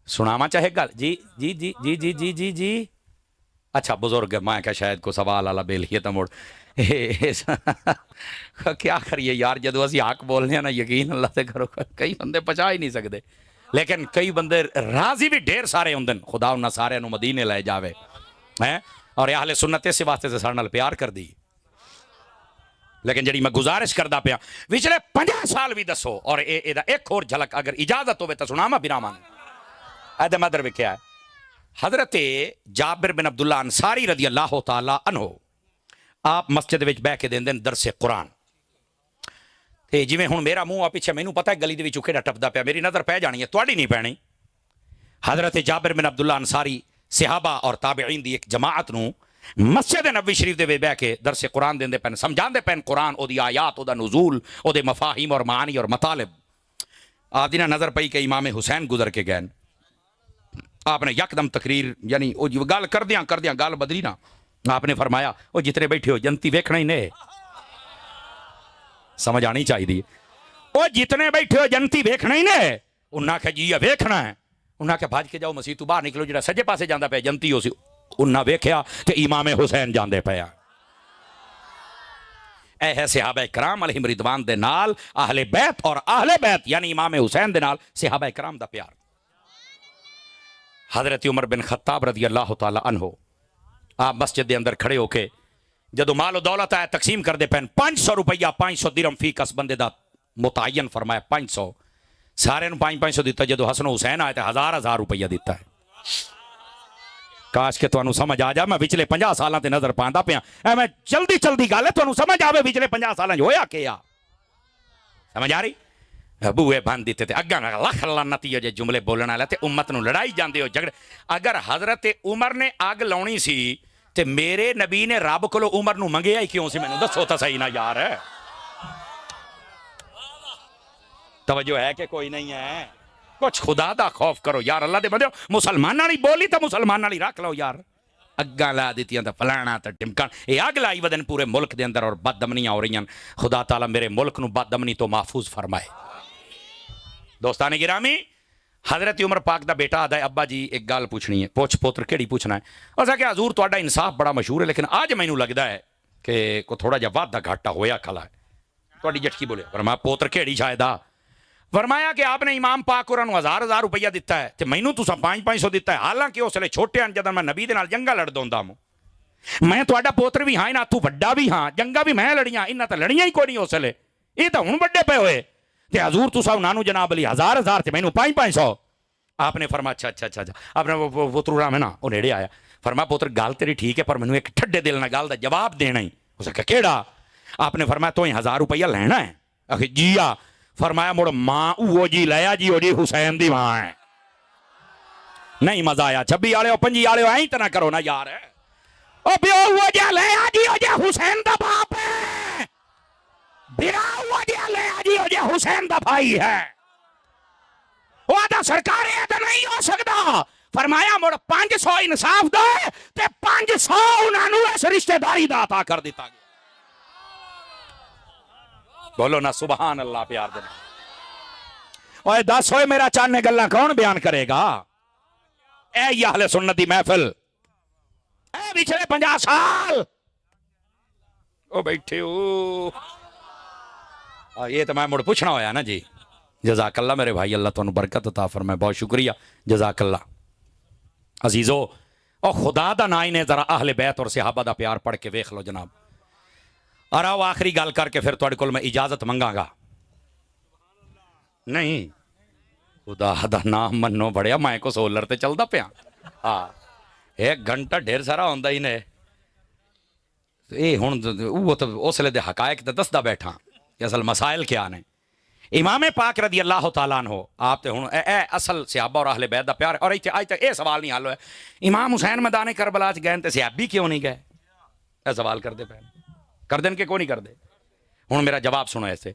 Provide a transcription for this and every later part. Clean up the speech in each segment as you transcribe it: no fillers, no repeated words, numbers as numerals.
سناوا چاہے گل جی جی جی جی جی جی جی جی اچھا بزرگ ہے میں کہ شاید کو سوال والا بیلیے تو مڑ کیا کریے یار جدو اسی حق بولنے ہیں نا یقین اللہ سے کرو کئی بندے پچا ہی نہیں سکتے لیکن کئی بندے راضی بھی ڈھیر سارے ہوں خدا انہاں سارے نو مدینے لے جاوے ہیں اور اہل سنت اس واسطے سے سارے نال پیار کر دی لیکن جڑی میں گزارش کردا پیا پچھلے 50 سال بھی دسو اور ایک اور جھلک اگر اجازت ہوئے تو سناواں براواں اے تے مدر وکھیا ہے حضرت جابر بن عبداللہ انصاری رضی اللہ تعالی عنہ آپ مسجد وچ بہ کے دیندے درس قرآن تے جویں ہن میرا منہ آ پیچھے مینوں پتہ ہے گلی دے وچ کیڑا ٹپدا پیا میری نظر پہ جانی ہے تواڈی نہیں پینی حضرت جابر بن عبداللہ انصاری صحابہ اور تابعین دی ایک جماعت نو مسجد نبوی شریف دے وچ بہ کے درس قرآن دیندے پن سمجھاندے پن قرآن او دی آیات او دا نزول او دے مفاہیم اور معانی اور مطالب آپ دی نظر پئی کہ امام حسین گزر کے گئے آپ نے یکدم تقریر یعنی وہ گل کردیاں گل بدلی نا آپ نے فرمایا وہ جتنے بیٹھے ہو جنتی ویکھنا ہی نہیں سمجھ آنی چاہیے وہ جتنے بیٹھے ہو جنتی ویکھنا ہی نہیں انہاں کہ جی ویکھنا ہے انہاں کہ بھاج کے جاؤ مسیح تو باہر نکلو جڑا سجے پاسے جاندا پیا جنتی ہو سی انہاں ویکھیا کہ امام حسین جاندے پیا اے ہے صحابہ کرام علیہم رضوان دے نال اہل بیت اور اہل بیت یعنی امام حسین دے نال صحابہ کرام دا پیار حضرت عمر بن خطاب رضی اللہ تعالی عنہ آپ مسجد دے اندر کھڑے ہو کے جدو مال و دولت آیا تقسیم کر دے پین 500 روپیہ 500 درہم فی کس بندے دا متعین فرمایا 500 سارے نو 500 دیتا جدو حسن و حسین آئے تے 1000 روپیہ دیتا ہے کاش کہ تو انو سمجھ آ جا میں پچھلے 50 سالاں تے نظر پاندا پیا اے میں جلدی گالے تو انو سمجھ آوے پچھلے 50 سالاں جو ہویا کیا سمجھ آ رہی بوئے بند دیتے تھے اگاں لکھ لعنتی ہو جے جملے بولنا لے تے امت نو لڑائی جاندے ہو جھگڑے اگر حضرت عمر نے آگ لاؤنی سی تے میرے نبی نے رب کولو عمر نو منگیا ہی کیوں سی مینوں دسو تا صحیح نا یار ہے توجہ ہے کہ کوئی نہیں ہے کچھ خدا دا خوف کرو یار اللہ دے بندیو مسلمان والی بولی تے مسلمان والی رکھ لو یار اگاں لا دیتیاں تے فلانا تے ڈمکان اے اگ لائی ودن پورے ملک دے اندر اور بدامنیاں ہو رہی ہیں خدا تعالی میرے ملک نو بدامنی تو محفوظ فرمائے دوستان گرامی حضرت عمر پاک دا بیٹا آدھا ہے ابا جی ایک گال پوچھنی ہے پوچھ پوتر کیڑی پوچھنا ہے اور کہ حضور تہاڈا انصاف بڑا مشہور ہے لیکن آج مینوں لگدا ہے کہ کو تھوڑا جا وعدہ گھاٹا ہویا کھلا ہے تہاڈی جٹکی بولے فرمایا پوتر کیڑی شاید فرمایا کہ آپ نے امام پاک اور 1000 روپیہ دیتا ہے تے مینوں تساں 500 دیتا ہے حالانکہ اس لے چھوٹے ہیں جدوں میں نبی دے نال جنگاں لڑ دوندا ہوں میں تہاڈا پوتر بھی ہاں نہ تو بڑا بھی ہاں جنگاں بھی میں لڑیاں انہاں تے لڑیاں ہی کوئی نہیں اس لے یہ تے ہن بڑے پے ہوئے تے حضور تساں انہاں نو جناب علی 1000 تے مینوں 500 آپ نے فرمایا اچھا آپ نے وہ ترورام ہے نا وہ نیڑے آیا فرمایا پوتر گال تیری ٹھیک ہے پر مینوں ایک ٹھڈے دل نال گال دا جواب دینا ہی اس نے کہڑا آپ نے فرمایا تو 1000 روپیہ لینا ہے آخر جی آ فرمایا مڑ ماں او جی لیا جی او جی حسین دی ماں ہے نہیں مزہ آیا 26 والے 25 والے ایਂ تے نہ کرو نا یار او پیو او جی لیا جی او جی حسین دا باپ ہے بیرا او جی لیا جی او جی حسین دا بھائی ہے وہ دا سرکار ہے تے نہیں ہو سکدا فرمایا مڑ 500 انصاف دے تے 500 انہاں نو اس رشتہ داری دا عطا کر دیتا گیا بولو نا سبحان اللہ پیار دینا اوے دس ہوئے میرا چاہنے گلہ کون بیان کرے گا اے یہ اہل سنتی محفل اے پچھلے 50 سال او بیٹھے ہو یہ تو میں مڑ پوچھنا ہویا نا جی جزاک اللہ میرے بھائی اللہ تانوں برکت عطا فرمائے بہت شکریہ جزاک اللہ عزیزو او خدا دا نائی نے ذرا اہل بیت اور صحابہ دا پیار پڑھ کے ویکھ لو جناب اور آؤ آخری گال کر کے پھر تھوڑے کول میں اجازت منگا گا نہیں خدا دا نام منو بڑھیا میں کو سولر تے چلدا پیا ہاں 1 گھنٹہ ڈھیر سارا ہوندا ہی نے اے ہن وہ تو اس لے دے حقائق تے دسدا بیٹھا کہ اصل مسائل کیا نے امام پاک رضی اللہ تعالیٰ عنہ آپ تے ہن اے اصل صحابہ اور اہل بیت دا پیار اور ایتھے آج تک اے سوال نہیں حل ہویا امام حسین میدان کربلا چ گئے تے صحابی کیوں نہیں گئے اے سوال کر دے پے کر دین کے کو نہیں کر دے ہن میرا جواب سنو ایسے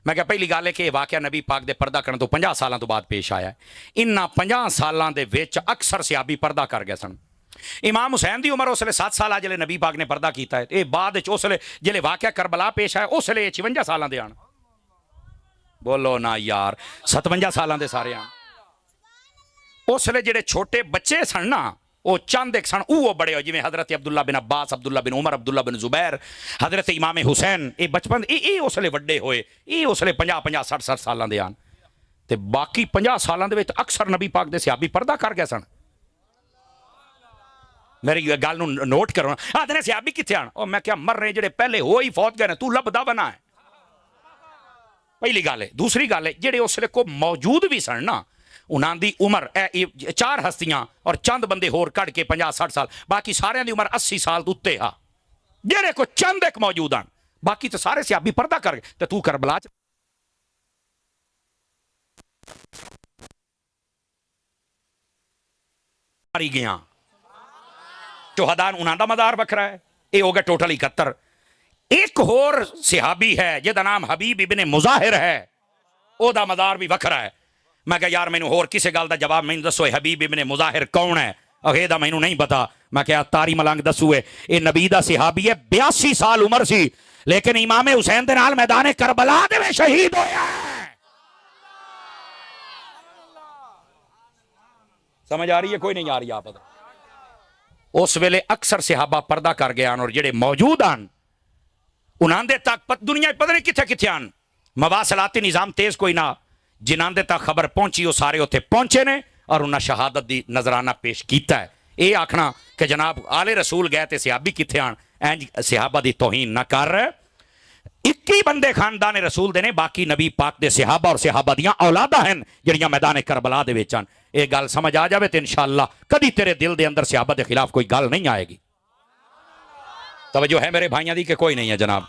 میں کہ پہلی گل ہے کہ واقعہ نبی پاک دے پردہ کرن تو 50 سالاں تو بعد پیش آیا ہے انہاں 50 سالاں دے وچ اکثر صحابی پردہ کر گئے سن امام حسین دی عمر اس لے 7 سال جلے نبی پاک نے پردہ کیتا ہے اے بعد وچ اس لے جلے واقعہ کربلا پیش آیا اس لے 56 سالاں دے آن بولو نا یار 57 سالاں دے سارے آن اس لیے جڑے چھوٹے بچے سن نا وہ چند ایک سن وہ بڑے ہو جی حضرت عبداللہ بن عباس، عبداللہ بن عمر، عبداللہ بن زبیر، حضرت امام حسین، یہ بچپن یہ اس لیے وڈے ہوئے، یہ اس لیے 50 60 سالوں دے آن تے باقی 50 سالوں دے وچ اکثر نبی پاک دے صحابی پردہ کر گئے سن. میری گل نوٹ کرو. آدھے صحابی کتنے آن؟ اور میں کیا مر رہے جڑے پہلے ہو ہی فوت گئے تو لبدا بنا ہے. پہلی گل ہے. دوسری گل ہے جڑے اس لیے کو موجود بھی سن نا انہاں دی عمر 4 ہستیاں اور چند بندے ہور کڑ کے 50 60 سال، باقی سارے دی عمر 80 سال تو اتے ہا. جڑے کو چند ایک موجود ہیں باقی تو سارے صحابی پردہ کر گئے. تو کربلا ماری گیا. شہدان انہاں دا مدار وکھرا ہے. یہ ہو گیا ٹوٹل 71. ایک اور صحابی ہے جہدا نام حبیب ابن مظاہر ہے، او دا مدار بھی وکھرا ہے. میں کہا یار مینوں ہور کسے گل دا جواب مینوں دسو حبیب ابن مظاہر کون ہے؟ اگے دا مینوں نہیں پتا. میں کہا تاری ملنگ دسو ہے اے نبی دا صحابی ہے، 82 سال عمر سی لیکن امام حسین دے نال میدان کربلا دے میں شہید ہویا ہے. سمجھ آ رہی ہے کوئی نہیں آ رہی؟ آپ اس ویلے اکثر صحابہ پردہ کر گیا اور جڑے موجود ہیں انہاں دے تک دنیا پتہ نہیں کتھے کتھے آن مواصلاتی نظام تیز کوئی نہ، جنہاں دے تک خبر پہنچی وہ سارے اتنے پہنچے نے اور انہاں شہادت دی نظرانہ پیش کیتا ہے. اے آکھنا کہ جناب آلے رسول گئے تے صحابی کتھے آن، اینج صحابہ دی توہین نہ کر. 21 بندے خاندان رسول دے نے، باقی نبی پاک دے صحابہ اور صحابہ دیاں اولادہ ہیں جڑیاں میدان کربلا دے وچ آن. یہ گل سمجھ آ جاوے تو انشاءاللہ کدی تیرے دل دے اندر صحابہ دے خلاف کوئی گل نہیں آئے گی. توجہ ہے میرے بھائیاں دی کہ کوئی نہیں ہے جناب؟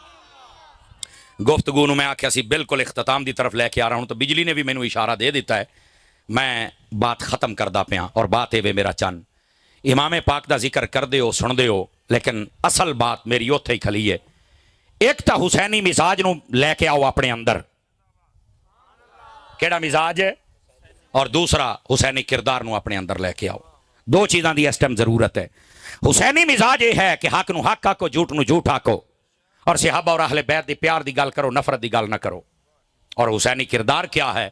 گفتگو نو میں آکھیا سی بالکل اختتام دی طرف لے کے آ رہا ہوں تو بجلی نے بھی مینوں اشارہ دے دیتا ہے. میں بات ختم کردہ پیا اور بات اے میرا چن امام پاک دا ذکر کر دے ہو سن دے ہو لیکن اصل بات میری اوتھے ہی کھلی ہے. ایک تا حسینی مزاج نو لے کے آؤ اپنے اندر، کیڑا مزاج ہے، اور دوسرا حسینی کردار نو اپنے اندر لے کے آؤ. 2 چیزاں دی اس ٹائم ضرورت ہے. حسینی مزاج یہ ہے کہ حق نو حق آکو، جھوٹ نو جھوٹ آکو، اور صحابہ اور اہل بیت دی پیار دی گل کرو، نفرت دی گل نہ کرو. اور حسینی کردار کیا ہے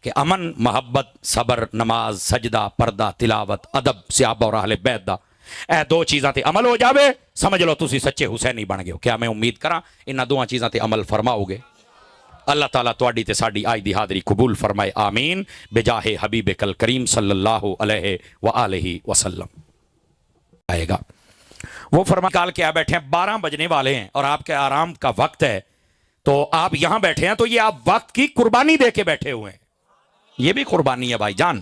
کہ امن، محبت، صبر، نماز، سجدہ، پردہ، تلاوت، ادب صحابہ اور اہل بیت دا. اے 2 چیزاں تے عمل ہو جاوے سمجھ لو تسی سچے حسینی بن گئے ہو. کیا میں امید کراں انہاں 2 چیزاں تے عمل فرماؤ گے؟ اللہ تعالیٰ تواڈی تے ساڈی آج دی حاضری قبول فرمائے آمین بجاہ حبیب کل کریم صلی اللہ علیہ وآلہ وسلم. آئے گا وہ فرما کال کے آ بیٹھے ہیں 12 بجنے والے ہیں اور آپ کے آرام کا وقت ہے تو آپ یہاں بیٹھے ہیں تو یہ آپ وقت کی قربانی دے کے بیٹھے ہوئے ہیں. یہ بھی قربانی ہے بھائی جان.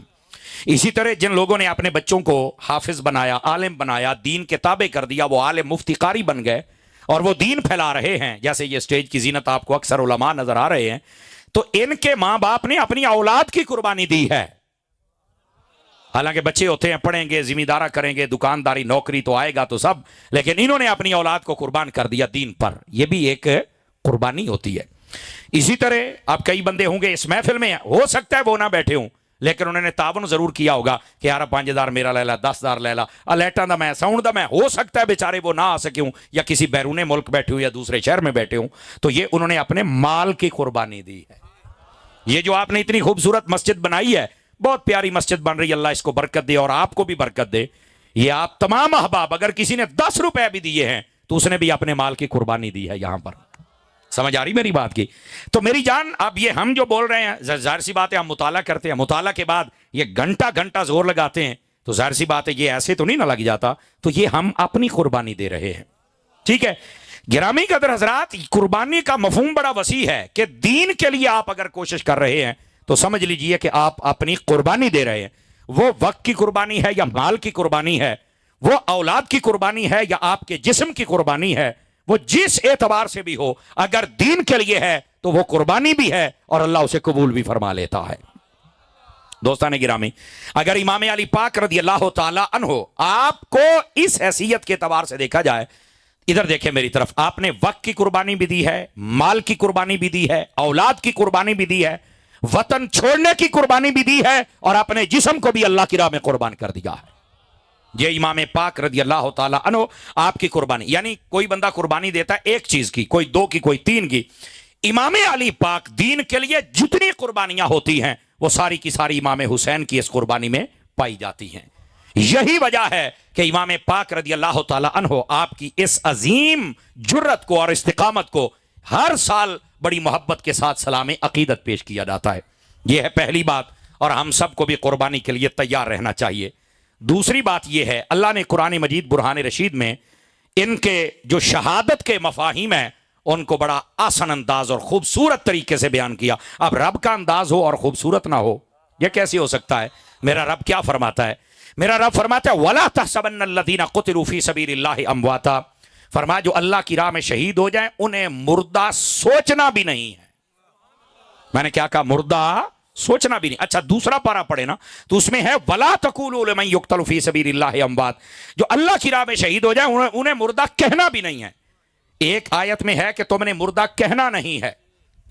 اسی طرح جن لوگوں نے اپنے بچوں کو حافظ بنایا، عالم بنایا، دین کے تابع کر دیا، وہ عالم مفتی قاری بن گئے اور وہ دین پھیلا رہے ہیں. جیسے یہ سٹیج کی زینت آپ کو اکثر علماء نظر آ رہے ہیں تو ان کے ماں باپ نے اپنی اولاد کی قربانی دی ہے. حالانکہ بچے ہوتے ہیں پڑھیں گے، ذمہ دارہ کریں گے، دکانداری، نوکری تو آئے گا تو سب، لیکن انہوں نے اپنی اولاد کو قربان کر دیا دین پر. یہ بھی ایک قربانی ہوتی ہے. اسی طرح اب کئی بندے ہوں گے اس محفل میں، ہو سکتا ہے وہ نہ بیٹھے ہوں لیکن انہوں نے تعاون ضرور کیا ہوگا کہ یار 5000 میرا لے لا، 10000 لے لا، لیٹاں دا میں ساؤنڈ دا میں. ہو سکتا ہے بیچارے وہ نہ آ سکے ہوں یا کسی بیرون ملک بیٹھے ہوں یا دوسرے شہر میں بیٹھے ہوں تو یہ انہوں نے اپنے مال کی قربانی دی ہے. یہ جو آپ نے اتنی خوبصورت مسجد بنائی ہے، بہت پیاری مسجد بن رہی ہے، اللہ اس کو برکت دے اور آپ کو بھی برکت دے. یہ آپ تمام احباب اگر کسی نے 10 روپے بھی دیے ہیں تو اس نے بھی اپنے مال کی قربانی دی ہے یہاں پر. سمجھ آ رہی میری بات کی؟ تو میری جان اب یہ ہم جو بول رہے ہیں ظاہر سی بات ہے ہم مطالعہ کرتے ہیں، مطالعہ کے بعد یہ گھنٹہ زور لگاتے ہیں تو ظاہر سی بات ہے یہ ایسے تو نہیں نہ لگ جاتا. تو یہ ہم اپنی قربانی دے رہے ہیں. ٹھیک ہے گرامی قدر حضرات، قربانی کا مفہوم بڑا وسیع ہے کہ دین کے لیے آپ اگر کوشش کر رہے ہیں تو سمجھ لیجئے کہ آپ اپنی قربانی دے رہے ہیں. وہ وقت کی قربانی ہے یا مال کی قربانی ہے، وہ اولاد کی قربانی ہے یا آپ کے جسم کی قربانی ہے، وہ جس اعتبار سے بھی ہو اگر دین کے لیے ہے تو وہ قربانی بھی ہے اور اللہ اسے قبول بھی فرما لیتا ہے. دوستان گرامی، اگر امام علی پاک رضی اللہ تعالی عنہ آپ کو اس حیثیت کے اعتبار سے دیکھا جائے، ادھر دیکھیں میری طرف، آپ نے وقت کی قربانی بھی دی ہے، مال کی قربانی بھی دی ہے، اولاد کی قربانی بھی دی ہے، وطن چھوڑنے کی قربانی بھی دی ہے اور اپنے جسم کو بھی اللہ کی راہ میں قربان کر دیا ہے. یہ امام پاک رضی اللہ تعالی عنہ آپ کی قربانی. یعنی کوئی بندہ قربانی دیتا ہے ایک چیز کی، کوئی 2 کی، کوئی 3 کی. امام علی پاک دین کے لیے جتنی قربانیاں ہوتی ہیں وہ ساری کی ساری امام حسین کی اس قربانی میں پائی جاتی ہیں. یہی وجہ ہے کہ امام پاک رضی اللہ تعالی عنہ آپ کی اس عظیم جرت کو اور استقامت کو ہر سال بڑی محبت کے ساتھ سلام عقیدت پیش کیا جاتا ہے. یہ ہے پہلی بات، اور ہم سب کو بھی قربانی کے لیے تیار رہنا چاہیے. دوسری بات یہ ہے، اللہ نے قرآن مجید برہان رشید میں ان کے جو شہادت کے مفاہیم ہیں ان کو بڑا آسان انداز اور خوبصورت طریقے سے بیان کیا. اب رب کا انداز ہو اور خوبصورت نہ ہو، یہ کیسے ہو سکتا ہے؟ میرا رب کیا فرماتا ہے؟ میرا رب فرماتا ہے وَلَا تَحْسَبَنَّ الَّذِينَ قُتِلُوا فِي سَبِيلِ اللَّهِ أَمْوَاتًا. فرمایا جو اللہ کی راہ میں شہید ہو جائیں انہیں مردہ سوچنا بھی نہیں ہے. میں نے کیا کہا؟ مردہ سوچنا بھی نہیں. اچھا دوسرا پارا پڑھے نا تو اس میں ہے وَلَا تَقُولُوا لِمَن يُقْتَلُ فِي سَبِيلِ اللَّهِ أَمْوَاتًا. جو اللہ کی راہ میں شہید ہو جائیں انہیں مردہ کہنا بھی نہیں ہے. ایک آیت میں ہے کہ تم نے مردہ کہنا نہیں ہے،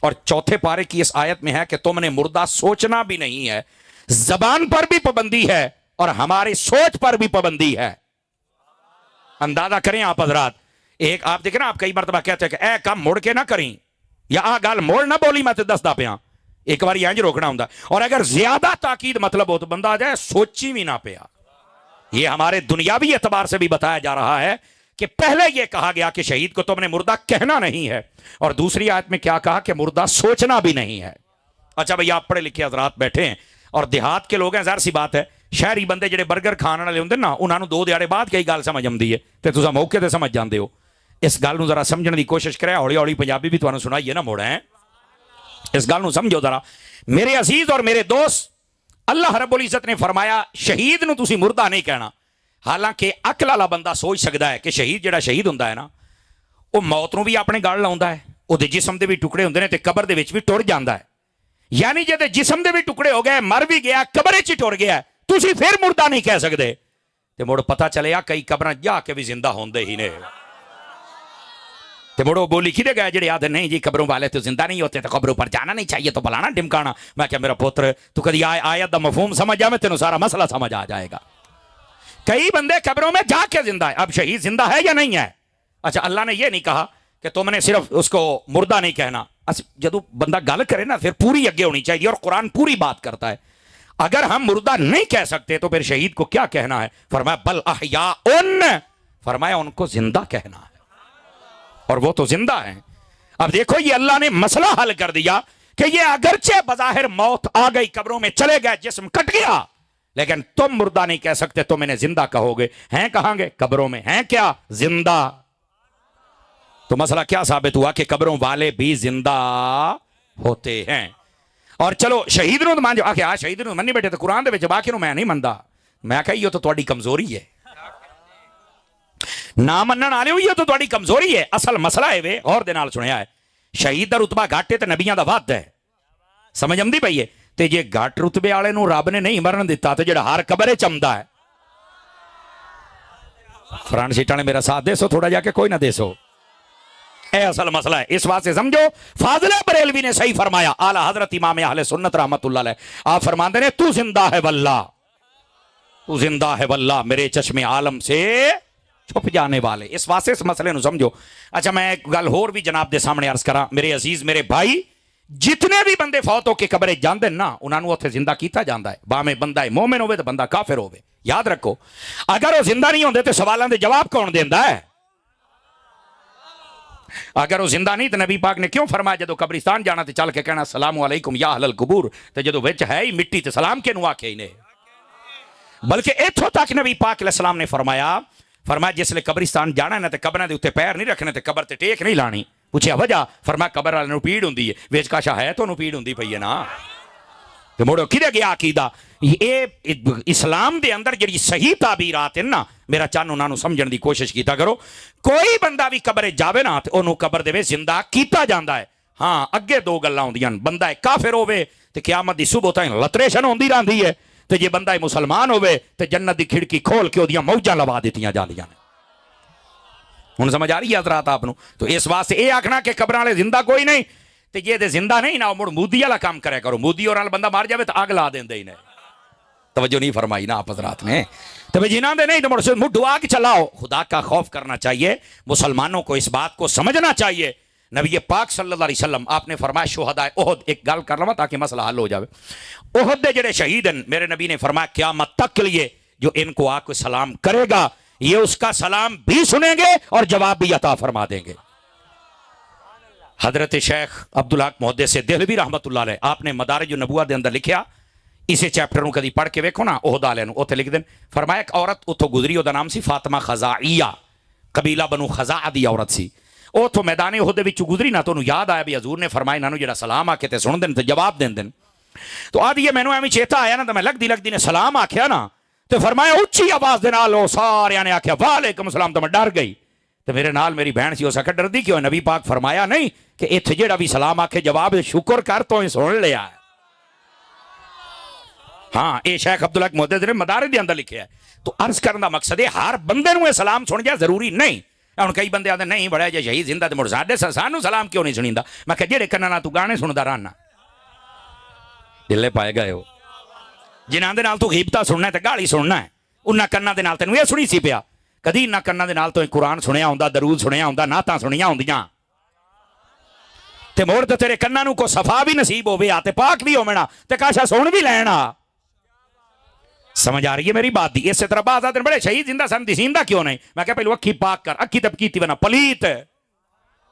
اور چوتھے پارے کی اس آیت میں ہے کہ تم نے مردہ سوچنا بھی نہیں ہے. زبان پر بھی پابندی ہے اور ہماری سوچ پر بھی پابندی ہے. اندازہ کریں آپ حضرات. ایک آپ دیکھیں نا، آپ کئی مرتبہ کہتے ہیں کہ اے کام مڑ کے نہ کریں، یا آ گال موڑ نہ بولی میں تے دس دا پیا، ایک بار یہ روکنا ہوں. اور اگر زیادہ تاکید مطلب ہو تو بندہ آ جائے سوچی بھی نہ پیا. یہ ہمارے دنیاوی اعتبار سے بھی بتایا جا رہا ہے کہ پہلے یہ کہا گیا کہ شہید کو تم نے مردہ کہنا نہیں ہے، اور دوسری آیت میں کیا کہا کہ مردہ سوچنا بھی نہیں ہے. اچھا بھئی آپ پڑھے لکھے حضرات بیٹھے ہیں اور دیہات کے لوگ ہیں، ظاہر سی بات ہے شہری بندے جڑے برگر کھانے والے ہوندے نا انہاں نوں 2 دیہاڑے بعد کئی گل سمجھ آندی ہے تے تساں موقع تے سمجھ جاندے ہو. اس گل نوں ذرا سمجھن دی کوشش کرے، ہولی ہولی پنجابی بھی تانوں سنائیے نا موڑ ہے. اس گل نوں سمجھو ذرا میرے عزیز اور میرے دوست. اللہ رب العزت نے فرمایا شہید نوں تسی مردہ نہیں کہنا. حالانکہ عقل والا بندہ سوچ سکدا ہے کہ شہید جڑا شہید ہوندا ہے نا وہ موت نوں بھی اپنے گل لاوندا ہے، او دے جسم دے بھی ٹکڑے ہوندے نے تے قبر دے وچ بھی ٹر جاندا ہے. یعنی جے جسم دے بھی ٹکڑے ہو گئے، مر بھی گیا، قبر وچ ٹر گیا، تسی پھر مردہ نہیں کہہ سکدے. تے مڑ پتہ چلیا کئی قبراں جا کے بھی زندہ ہوندے ہی نے. تے مڑو بولی کھدے گئے جڑے آدھے نہیں جی قبروں والے تو زندہ نہیں ہوتے، تو قبروں پر جانا نہیں چاہیے، تو بلانا ڈمکانا. میں کہ میرا پوتر تو کدی آیت دا مفہوم سمجھ جاویں تینوں سارا مسئلہ سمجھ آ جائے گا. کئی بندے قبروں میں جا کے زندہ ہے. اب شہید زندہ ہے یا نہیں ہے؟ اچھا اللہ نے یہ نہیں کہا کہ تم نے صرف اس کو مردہ نہیں کہنا. جدو بندہ گل کرے نا پھر پوری اگے ہونی چاہیے، اور قرآن پوری بات کرتا ہے. اگر ہم مردہ نہیں کہہ سکتے تو پھر شہید کو کیا کہنا ہے؟ فرمایا بل احیاء، فرمایا ان کو زندہ کہنا ہے، اور وہ تو زندہ ہیں. اب دیکھو یہ اللہ نے مسئلہ حل کر دیا کہ یہ اگرچہ بظاہر موت آ گئی، قبروں میں چلے گئے، جسم کٹ گیا، لیکن تم مردہ نہیں کہہ سکتے، تم انہیں زندہ کہو گے. ہیں کہاں گے؟ قبروں میں. ہیں کیا؟ زندہ. تو مسئلہ کیا ثابت ہوا کہ قبروں والے بھی زندہ ہوتے ہیں. اور چلو شہید نو مان جو آ شہید نو منی بیٹھے تو قرآن دے وچ باقی نو میں نہیں مندا. میں کہا یہ تو تہاڈی کمزوری ہے، نہ منن والے ہو، یہ تو تہاڈی کمزوری ہے. اصل مسئلہ ہے وے اور دے نال سنیا ہے شہید دا رتبہ گھٹ ہے تے نبیاں دا ود ہے. سمجھ آمدی پئی ہے؟ تے جے گھٹ رتبے والے نو رب نے نہیں مرن دیتا تے جڑا ہر قبر چمدا ہے. فرنٹ سیٹاں نے میرا ساتھ دے سو تھوڑا جا کے کوئی نہ دے سو. اے اصل مسئلہ ہے. اس واسطے سمجھو فاضل بریلوی نے صحیح فرمایا، اعلی حضرت امام اہل سنت رحمت اللہ علیہ. آپ فرماندے نے تو زندہ ہے واللہ، تو زندہ ہے واللہ، میرے چشم عالم سے چھپ جانے والے. اس واسطے اس مسئلے نو سمجھو. اچھا میں ایک گل ہور بھی جناب دے سامنے عرض کراں. میرے عزیز میرے بھائی، جتنے بھی بندے فوت ہو کے قبرے جاندے نا انہاں نوں اوتھے زندہ کیتا جاندا ہے، باویں بندہ مومن ہوے تے بندہ کافر ہوے. یاد رکھو اگر وہ زندہ نہیں ہوندے تے سوالاں دے جواب کون دیندا ہے؟ اگر وہ زندہ نہیں تو نبی پاک نے کیوں فرمایا جدو قبرستان جانا تے چل کے کہنا السلام علیکم یا اہل القبور، تے جدو وچ ہے ہی مٹی تے سلام کے نو آکھے ہی نے. بلکہ ایتھوں تک نبی پاک علیہ السلام نے فرمایا جس لئے قبرستان جانا ہے نا تے قبراں دے اوتے پیر نہیں رکھنے تے قبر تے ٹیک نہیں لانی. پوچھیا وجہ؟ فرمایا قبر والے نوں پیڑ ہوندی ہے. وچ کاشا ہے تو نوں پیڑ ہوندی پئی ہے نا. تے موڑو کدے گیا عقیدہ؟ یہ اسلام دے اندر جڑی صحیح تعبیرات ہیں نا میرا چان انہاں نوں سمجھن دی کوشش کیتا کرو. کوئی بندہ بھی قبر جاوے نا تے اونوں قبر دے وچ زندہ کیتا جاندا ہے. ہاں اگے 2 گلاں ہوندیاں، بندہ کافر ہوے تے قیامت دی صبح تائیں لتریشن ہوندی رہندی ہے، تے جے بندہ مسلمان ہوے تے جنت دی کھڑکی کھول کے اودیاں موجاں لوا دتیاں جاندیاں نے. ہن سمجھ آ رہی ہے حضرات آپ نوں؟ تو اس واسطے اے آکھنا کہ قبراں والے زندہ کوئی نہیں تے جے دے زندہ نہیں نہ مڑ مودی والا کام کرے کرو. مودی اور بندہ مار جاوے تے اگ لا دیندے ہی نے. توجہ نہیں فرمائی نا آپ حضرات نے؟ تو جنہاں دے نہیں تو مڑ دعا کی چلاؤ. خدا کا خوف کرنا چاہیے. مسلمانوں کو اس بات کو سمجھنا چاہیے نبی پاک صلی اللہ علیہ وسلم آپ نے فرمایا شہداء احد، ایک گل کر لوا تاکہ مسئلہ حل ہو جاوے، احد دے جڑے شہید ہیں میرے نبی نے فرمایا قیامت تک کے لیے جو ان کو آ کے سلام کرے گا یہ اس کا سلام بھی سنیں گے اور جواب بھی عطا فرما دیں گے۔ حضرت شیخ عبدالحق محدث دہلوی رحمت اللہ علیہ آپ نے مدارج النبوہ دے اندر لکھیا، اسے چیپٹر نو کدی پڑھ کے ویکھو نا احد والے نو، اوتھے لکھ دین فرمایا ایک عورت اتھوں گزری، دا نام سی فاطمہ خزاعیہ، قبیلہ بنو خزاعہ دی عورت سی، اوتھوں میدان احد دے وچوں گزری نا تو انہوں یاد آیا بھی حضور نے فرمایا انہاں نو جڑا سلام آکھے تے سن دین تے جواب دین دین، تو آدھی مینوں ایویں چیتا آیا نا تے میں لگدی نے سلام آکھیا نا تے فرمایا اچھی آواز دے نال او سارے نے آکھیا وعلیکم السلام، تے میں ڈر گئی تے میرے نال میری بہن سی، اس آکھیا ڈردی کیوں؟ نبی پاک فرمایا نہیں کہ ایتھے جڑا بھی سلام آکھے جواب شکر کر تو ہی سن لیا ہے۔ ہاں اے شیخ عبدالحق محدث نے مدارج دے اندر لکھیا ہے۔ تو عرض کرنے دا مقصد ہے ہر بندے نو یہ سلام سن جائے ضروری نہیں۔ ہن کئی بندے آندے نہیں بڑا جے شہید زندہ تے مڑ ساڈے سانو سلام کیوں نہیں سنیندا؟ میں کہ جڑے کناں نال تو گانے سندا رہنا دلے پائے گئے ہو، جنہاں دے نال تو غیبتاں سننا ہے تے گالی سننا ہے، انہاں کناں دے نال تینوں یہ سنی سی پیا؟ کدی انہاں کناں دے نال تو قرآن سنیا ہوندا، درود سنیا ہوندا، نعتاں سنیاں ہوندیاں تے موڑ تے تیرے کناں نو کو صفا بھی نصیب ہوے آ تے پاک بھی ہووے نا تے کاشا سن بھی لینا۔ سمجھ آ رہی ہے میری بات دی؟ اسی طرح بعض آدھے بڑے شہید زندہ سن دسیندا کیوں نہیں؟ میں کہا پہلو اکھی پاک کر، اکھی تب کیتی ونا پلیت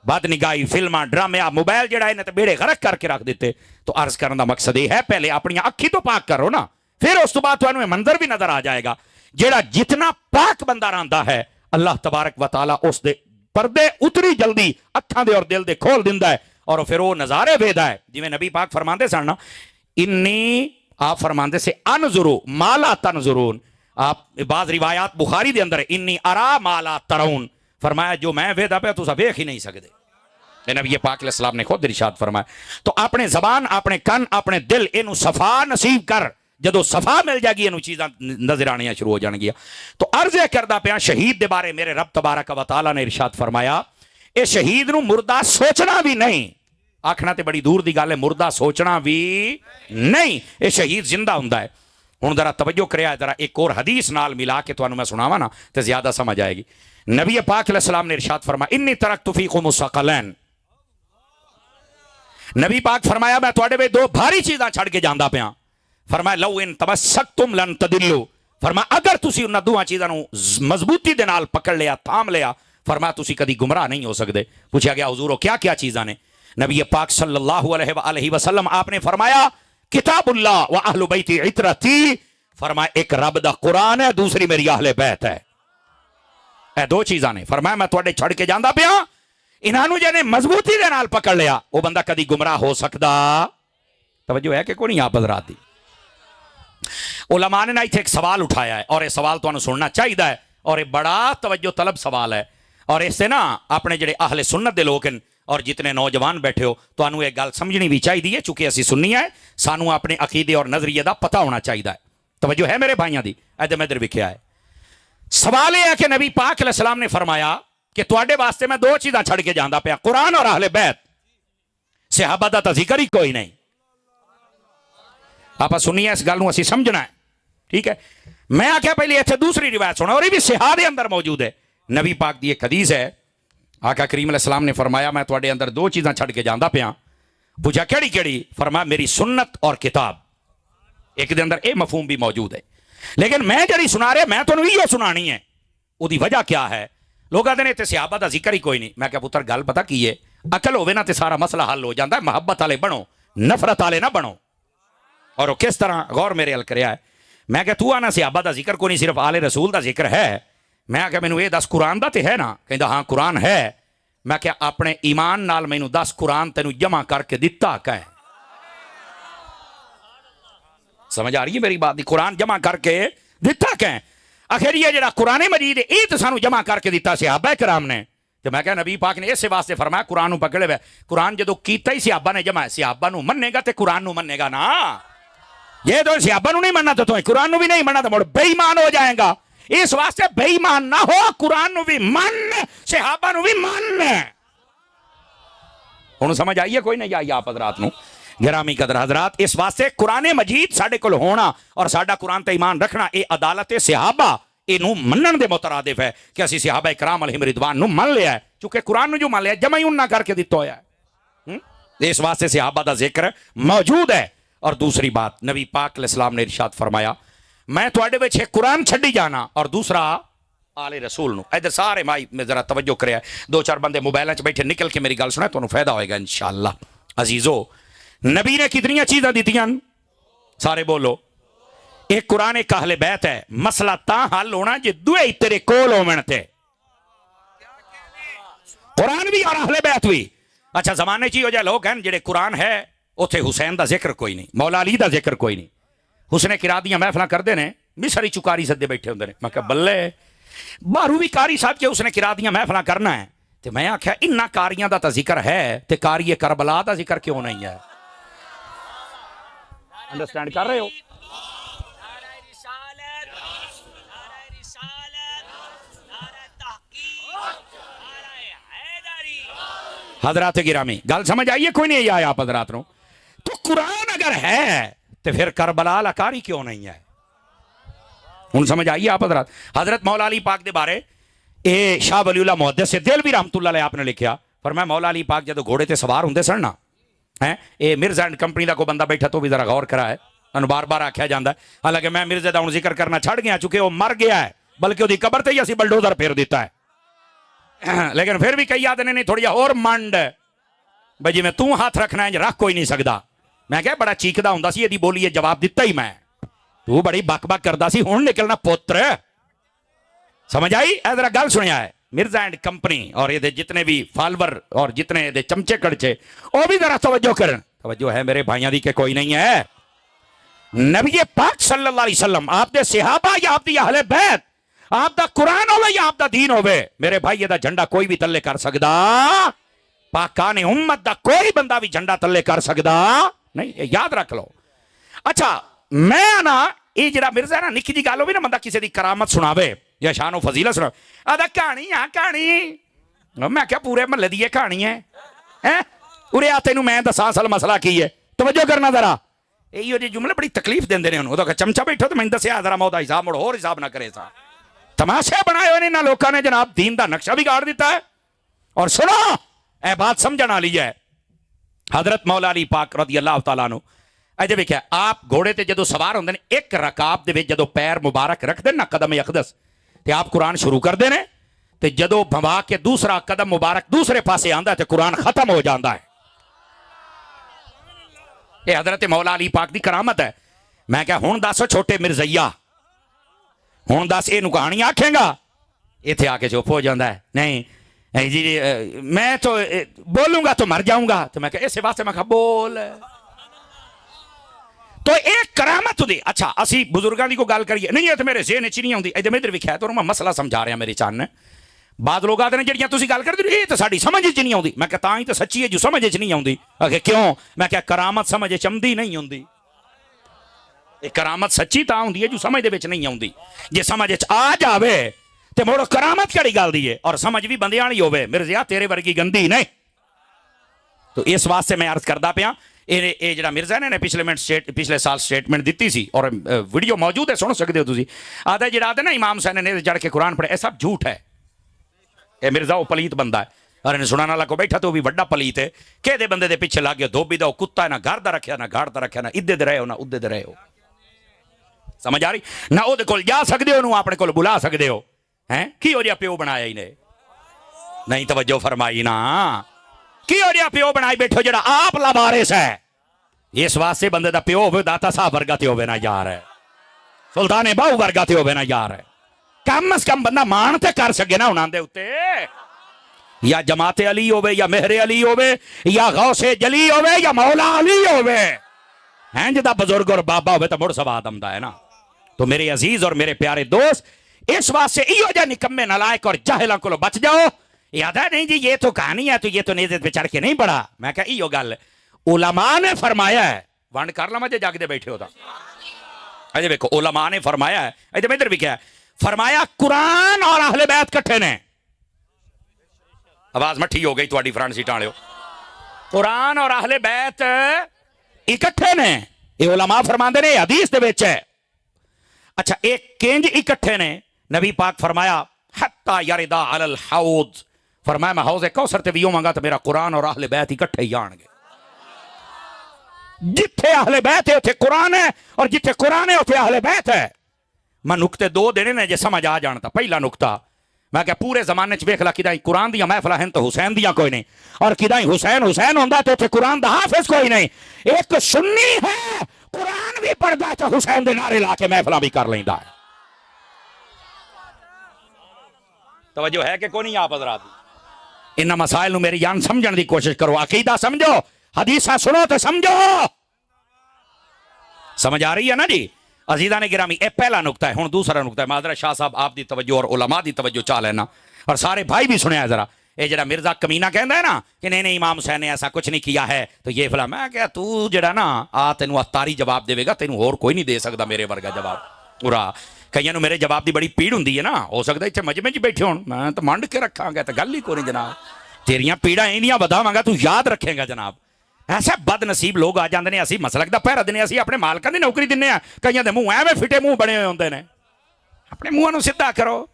بد نگاہی فلماں ڈرامے موبائل جڑا ہے تے بیڑے غرق کر کے رکھ دیتے۔ تو عرض کرنے دا مقصد یہ ہے پہلے اپنی اکھی تو پاک کرو نا، پھر اس تو بعد تانوں منظر بھی نظر آ جائے گا۔ جڑا جتنا پاک بندہ رہندا ہے اللہ تبارک و تعالی اس دے پردے اتری جلدی اکھاں دے اور دل دے کھول دیندا ہے اور پھر وہ نظارے ویدا ہے۔ جویں نبی پاک فرماندے سن نا انی، آپ فرماندے سے انظرو مالا تنظرون، آپ بعض روایات بخاری دے اندر ہے انی ارا مالا ترون، فرمایا جو میں ویدا پہ تساں ویکھ ہی نہیں سکدے۔ نبی پاک علیہ السلام نے خود ارشاد فرمایا۔ تو اپنے زبان، اپنے کن، اپنے دل اینو صفا نصیب کر، جدو صفا مل جائے گی اینو چیزاں نظر آنیاں شروع ہو جان گیا۔ تو عرض کردہ پیا شہید دے بارے میرے رب تبارک و تعالی نے ارشاد فرمایا اے شہید نو مردہ سوچنا بھی نہیں، آکھنا تے بڑی دور دی گل ہے، مردہ سوچنا بھی نہیں، اے شہید زندہ ہوندا ہے۔ ہن ذرا توجہ کریا، ذرا ایک اور حدیث نال ملا کے تانوں میں سناواں نا تے زیادہ سمجھ آئے گی۔ نبی پاک علیہ السلام نے ارشاد فرمایا انی ترکت فیکم الثقلین، نبی پاک فرمایا میں تواڈے وچ دو بھاری چیزاں چھڑ کے جاندا پیا۔ فرمایا لو ان تمسکتم لن تدلوا، فرمایا اگر تسی انہاں دوہاں چیزاں نو مضبوطی دے نال پکڑ لیا، تھام لیا، فرمایا تسی کدی گمراہ نہیں ہو سکدے۔ پوچھا گیا حضور کیا کیا چیزاں نے؟ نبی پاک صلی اللہ علیہ وآلہ وسلم آپ نے فرمایا کتاب اللہ و اہل بیتی عترتی، فرمایا ایک رب دا قرآن ہے، دوسری میری اہل بیت ہے۔ اے دو چیزاں نے، فرمایا میں تواڈے چھڑ کے جاندا پیا، انہاں نو جنے مضبوطی دے نال پکڑ لیا وہ بندہ کدی گمراہ ہو سکدا۔ توجہ ہے کہ کوئی نہیں آپ حضرات دی؟ علماء نے ایتھے ایک سوال اٹھایا ہے اور یہ سوال تانوں سننا چاہیے ہے اور یہ بڑا توجہ طلب سوال ہے، اور اس سے نا اپنے جڑے اہل سنت دے لوگ ہیں اور جتنے نوجوان بیٹھے ہو تانوں یہ گل سمجھنی بھی چاہیے، چونکہ اسی سنی ہے، سانوں اپنے عقیدے اور نظریے دا پتہ ہونا چاہیے ہے۔ توجہ ہے میرے بھائیاں دی؟ ادھر وکھیا ہے سوال یہ ہے کہ نبی پاک علیہ السلام نے فرمایا کہ تواڈے واسطے میں دو چیزاں چھڑ کے جاندا پیا، قرآن اور اہل بیت، صحابہ دا تا ذکر ہی کوئی نہیں۔ آپ سنیے اس گل نو اسی سمجھنا ہے، ٹھیک ہے؟ میں آکھیا پہلے ایتھے دوسری روایت سنا اور یہ بھی صحاح دے اندر موجود ہے۔ نبی پاک دی ایک حدیث ہے، آقا کریم علیہ السلام نے فرمایا میں تواڈے اندر دو چیزاں چھڑ کے جاندا پیا۔ پوچھا کیڑی کیڑی؟ فرمایا میری سنت اور کتاب۔ ایک دے اندر اے مفہوم بھی موجود ہے، لیکن میں جڑی سنا رہا میں تانوں ایہو سنانی ہے۔ او دی وجہ کیا ہے؟ لوگ آدھے نے تے صحابہ دا ذکر ہی کوئی نہیں۔ میں کہا پتر گل پتہ کی ہے، عقل ہوے نا تے سارا مسئلہ حل ہو جاندا ہے، محبت والے بنو، نفرت والے نہ بنو۔ اور وہ کس طرح غور میرے حل کریا ہے؟ میں کہ تو آنا صحابہ دا ذکر کو نہیں، صرف آل رسول دا ذکر ہے۔ میں کہ مینوں یہ دس قرآن دا تے ہے نا؟ کہندا ہاں قرآن ہے۔ میں کہ اپنے ایمان نال مینوں دس قرآن تینوں جمع کر کے دتا کہ سمجھ آ رہی ہے میری بات دی؟ قرآن جمع کر کے دتا کہ آخر یہ جڑا قرآن مجید ہے یہ تو سانو جمع کر کے دیتا صحابہ کرام نے۔ تو میں کہ نبی پاک نے اس واسطے فرمایا قرآن نو پکڑے ہوئے، قرآن جدو کیتا ہی صحابہ نے جمع، صحابہ نو مننے گا تے قرآن نو مننے گا نا۔ یہ تو صحابہ نو نہیں مننا تو قرآن نو بھی نہیں مننا تو مڑ بے ایمان ہو جائے گا۔ اس واسطے بے ایمان نہ ہو، قرآن نو بھی من، صحابہ نو بھی من۔ ہن سمجھ آئیے کوئی نہیں آئی آپ حضرات نو؟ گرامی قدر حضرات، اس واسطے قرآن مجید ساڈے کول ہونا اور ساڈا قرآن تے ایمان رکھنا اے عدالت صحابہ، ਇਹਨੂੰ ਮੰਨਣ ਦੇ ਮੁਤਰਾਦਿਫ ਹੈ ਕਿ ਅਸੀਂ ਸਹਾਬਾ ਇਕਰਾਮ ਅਲੈਹਿਮ ਰਿਦਵਾਨ ਨੂੰ ਮੰਨ ਲਿਆ ਚੁੱਕੇ ਕੁਰਾਨ ਨੂੰ ਜੋ ਮੰਨ ਲਿਆ ਜਮਾ ਹੀ ਉਹਨਾਂ ਕਰਕੇ ਦਿੱਤਾ ਹੋਇਆ ਹੈ ਇਸ ਵਾਸਤੇ ਸਹਾਬਾ ਦਾ ਜ਼ਿਕਰ ਮੌਜੂਦ ਹੈ اور دوسری بات نبی پاک علیہ السلام نے ارشاد فرمایا میں تواڈے وچ ایک قرآن چھڈی جانا اور دوسرا آل رسول نو ادھر سارے مائی میں ذرا توجہ کریا دو چار بندے موبائلاں چ بیٹھے نکل کے میری گل سنا تانوں فائدہ ہوئے گا انشاءاللہ عزیزو نبی نے کتنی چیزاں دتیاں سارے بولو ایک قرآن ایک اہل بیت ہے مسئلہ تاں حل ہونا جے دوے تیرے کول ہون تے قرآن بھی اور اہل بیت بھی اچھا زمانے چ ہو جائے لوگ ہیں جڑے قرآن ہے اتنے حسین دا ذکر کوئی نہیں مولا علی دا ذکر کوئی نہیں حسن قرات دیاں محفلاں کردے نے مصری چکاری سدے بیٹھے ہوندے نے میں کہ بلے باہروں بھی قاری صاحب کے حسن قرات دیاں محفلاں کرنا ہے تے میں آکھیا انہاں کاریاں دا تا ذکر ہے تے کاری کربلا دا ذکر کیوں نہیں ہے انڈرسٹینڈ کر رہے ہو حضرات گرامی گل سمجھ آئیے کوئی نہیں آیا آپ حضرات نو تو قرآن اگر ہے تو پھر کربلا لکاری کیوں نہیں ہے ان سمجھ آئیے آپ حضرات حضرت مولا علی پاک دے بارے اے شاہ ولی اللہ محدث سے دل بھی رحمت اللہ علیہ آپ نے لکھیا فرمایا مولا علی پاک جدو گھوڑے تے سوار ہوندے سن نا اے مرزا اینڈ کمپنی دا کو بندہ بیٹھا تو بھی ذرا غور کرا ہے انہوں بار بار آکھیا جاندا ہے حالانکہ میں مرزا دا ہن ذکر کرنا چھڑ گیا چونکہ وہ مر گیا ہے بلکہ وہ دی قبر تے ہی اسی بلڈوزر پھیر دیتا ہے لیکن پھر بھی کئی آدھے نہیں تھوڑی اور منڈ بھائی جی میں تو ہاتھ رکھنا ہے رکھ کوئی نہیں سکتا میں کہا بڑا چیکدا ہوندا سی یہ بولی جواب دیتا ہی میں تو بڑی بک بک کردا سی ہن نکلنا پوتر سمجھ آئی اے ذرا گل سنیا ہے مرزا اینڈ کمپنی اور یہ جتنے بھی فالور اور جتنے دے چمچے کڑچے وہ بھی ذرا توجہ کرن توجہ ہے میرے بھائیاں دی کہ کوئی نہیں ہے نبی پاک صلی اللہ علیہ وسلم آپ دے صحابہ یا آپ دی اہل بیت آپ دا قرآن ہوئے یا آپ دا دین ہوئے میرے بھائی یہ دا جھنڈا کوئی بھی تلے کر سکدا پاکان امت دا کوئی بندہ بھی جھنڈا تلے کر سکدا نہیں یاد رکھ لو اچھا میں نا یہ جڑا مرزا نا نکی جی گل ہوئی نا بندہ کسی دی کرامت سناوے یا شان و فضیلت سناوے آدھا کہانی کہانی میں کیا پورے محلے دی یہ کہانی ہے ارے آتے نو میں دساں سال مسئلہ کی ہے توجہ کرنا ذرا یہ جملے بڑی تکلیف دیندے نے انہوں تو چمچا بیٹھو تو میں دسیا ذرا مودا حساب مڑ اور حساب نہ کرے سا تماشے بنائے ہوئے نے لوکاں نے جناب دین دا نقشہ بھی گاڑ دیتا ہے اور سنو اے بات سمجھنا لی ہے حضرت مولا علی پاک رضی اللہ تعالیٰ عنہ اے جب کیا آپ گھوڑے تے جدو سوار ہوندے نے ایک رکاب دے وچ جدو پیر مبارک رکھ دے نا قدم اقدس تے آپ قرآن شروع کر دے نے تے جدو بھوا کے دوسرا قدم مبارک دوسرے پاسے آندا ہے تے قرآن ختم ہو جاندا ہے یہ حضرت مولا علی پاک دی کرامت ہے میں کہا ہون داسو چھوٹے مرزیا ہون داس یہ کہانی آکھیں گا اتنے آ کے چپ ہو جاتا ہے نہیں جی میں تو بولوں گا تو مر جاؤں گا تو میں کہا اس واسطے میں کہا بول تو ایک کرامت دی اچھا اسی بزرگاں دی کو گل کریے نہیں یہ تو میرے ذہن چ نہیں آتی ادھر ادھر ویکھیا تو میں مسئلہ سمجھا رہا میری چان بعد لوگ آتے ہیں جڑیاں تسی گل کردے یہ تو ساڈی سمجھ چ نہیں آتی میں کہا تاں ہی تو سچی ہے جو سمجھ چ نہیں آتی کہ کیوں میں کہا کرامت سمجھ چ آندی نہیں ہوندی کرامت سچی تا ہوندی ہے جو سمجھ دے وچ نہیں آندی جے سمجھ چ آ جاوے تے موڑو کرامت کیڑی گل دی ہے اور سمجھ بھی بندیاں والی ہوے مرزیا تیرے ورگی گندی نہیں تو اس واسطے میں عرض کردا پیا یہ جڑا مرزا نے پچھلے سال سٹیٹمنٹ دیتی سی اور ویڈیو موجود ہے سن سکتے ہو تسی آدھا جڑا آدھا نا امام حسین نے جڑ کے قرآن پڑھے یہ سب جھوٹ ہے یہ مرزا وہ پلیت بندہ ہے اور انہیں سنانا والا کو بیٹھا تو وہ بھی وڈا پلیت ہے کہ دے بندے دے پیچھے لگ گیا دھوبی دا وہ کتا ہے نہ گھر دا رکھیا نہ گھاڑ دا رکھیا نہ ادھے دے رہے ہو نہ ادھے دے رہے ہو سمجھ آ رہی نہ وہ دے کول جا سکتے ہو نہ اپنے کول بلا سکتے ہو ہیں کی ہو رہا پیو بنایا ہی نے نہیں توجہ فرمائی نا کی ہو رہا پیو بنائی بیٹھو جڑا آپ لوارث ہے اس واسطے بندے دا پیو ہوئے داتا صاحب ورگا تے ہوئے نا یار ہے سلطان باہو ورگا تے ہوئے نا یار ہے کم از کم بندہ مان تے کر سکے نا انہاں دے اتے یا جماعت علی ہوئے یا مہر علی ہوئے یا غوث جلی ہوئے یا مولا علی ہوئے ہیں جدا بزرگ اور بابا ہوئے تو مڑ سواد آمدہ ہے نا تو میرے عزیز اور میرے پیارے دوست اس واسطے ایو جا نکمے نلائک اور جاہلاں کو بچ جاؤ یاد ہے نہیں جی یہ تو کہانی ہے تو یہ تو نیزت پہ چڑھ کے نہیں پڑا میں کہا ایو گل علماء نے فرمایا ہے وانڈ کر لما جے جاگ دے بیٹھے ہوتا اجے بیکو علماء نے فرمایا ہے اجے میں ادھر بھی کیا ہے فرمایا قرآن اور اہل بیت کٹھے نے آواز مٹھی ہو گئی تو اڈی فرانٹ سیٹاں لے قرآن اور اہل بیت اکٹھے نے یہ علماء فرماندے نے حدیث دے وچ ہے اچھا ایک کنج اکٹھے نے نبی پاک فرمایا حتی یردا علی الحوض، فرمایا میں حوض کوثر تے بھی ہوواں گا تو میرا قرآن اور اہل بیت اکٹھے ہی آن گے. جتھے اہل بیت ہے اتھے قرآن ہے، اور جتھے قرآن ہے اتھے اہل بیت ہے. میں نکتے دو دینے نے جے سمجھ آ جانتا. پہلا نکتہ میں کہ پورے زمانے چ ویکھ لا کدائیں قرآن دیا محفل ہیں تو حسین دیا کوئی نہیں، اور کدائیں حسین حسین ہوندا تو اتھے قرآن دا حافظ کوئی نہیں. ایک سنی ہے قرآن بھی پڑھدا ہے تو حسین دے نعرے لا کے محفلاں بھی کر لیندا ہے. توجہ ہے کہ کوئی نہیں آپ حضرات؟ ان مسائل نو میری جان سمجھن دی کوشش کرو. عقیدہ سمجھو، حدیثاں سنو تو سمجھو. سمجھ آ رہی ہے نا جی عزیزان گرامی؟ اے پہلا نکتہ ہے. ہن دوسرا نکتہ ہے. معذرت شاہ صاحب آپ دی توجہ اور علماء دی توجہ چاہ لینا، اور سارے بھائی بھی سنیا ذرا. اے جڑا مرزا کمینہ کہندا ہے نا کہ نہیں نہیں امام حسین نے ایسا کچھ نہیں کیا ہے تو یہ فلاں، میں کہا تو جڑا نا آ تینوں اتاری جواب دے گا، تینوں اور کوئی نہیں دے سکدا میرے ورگا جواب. پورا کئیاں نو میرے جواب دی بڑی پیڑ ہوندی ہے نا، ہو سکدا اتنے مجمع وچ بیٹھے ہون، میں تو منڈ کے رکھاں گا تو گل ہی کوئی نہیں جناب. تیریاں پیڑاں اینیاں بداواں گا تو یاد رکھے گا جناب. ایسے بد نصیب لوگ آ جاندے نے، اسی مسلک دا پہرا دینے، اسی اپنے مالکاں دی نوکری دینے ہیں. کئیاں دے منہ ایویں فٹے منہ بنے ہوئے ہوندے نے. اپنے منہ نو سیدھا کرو،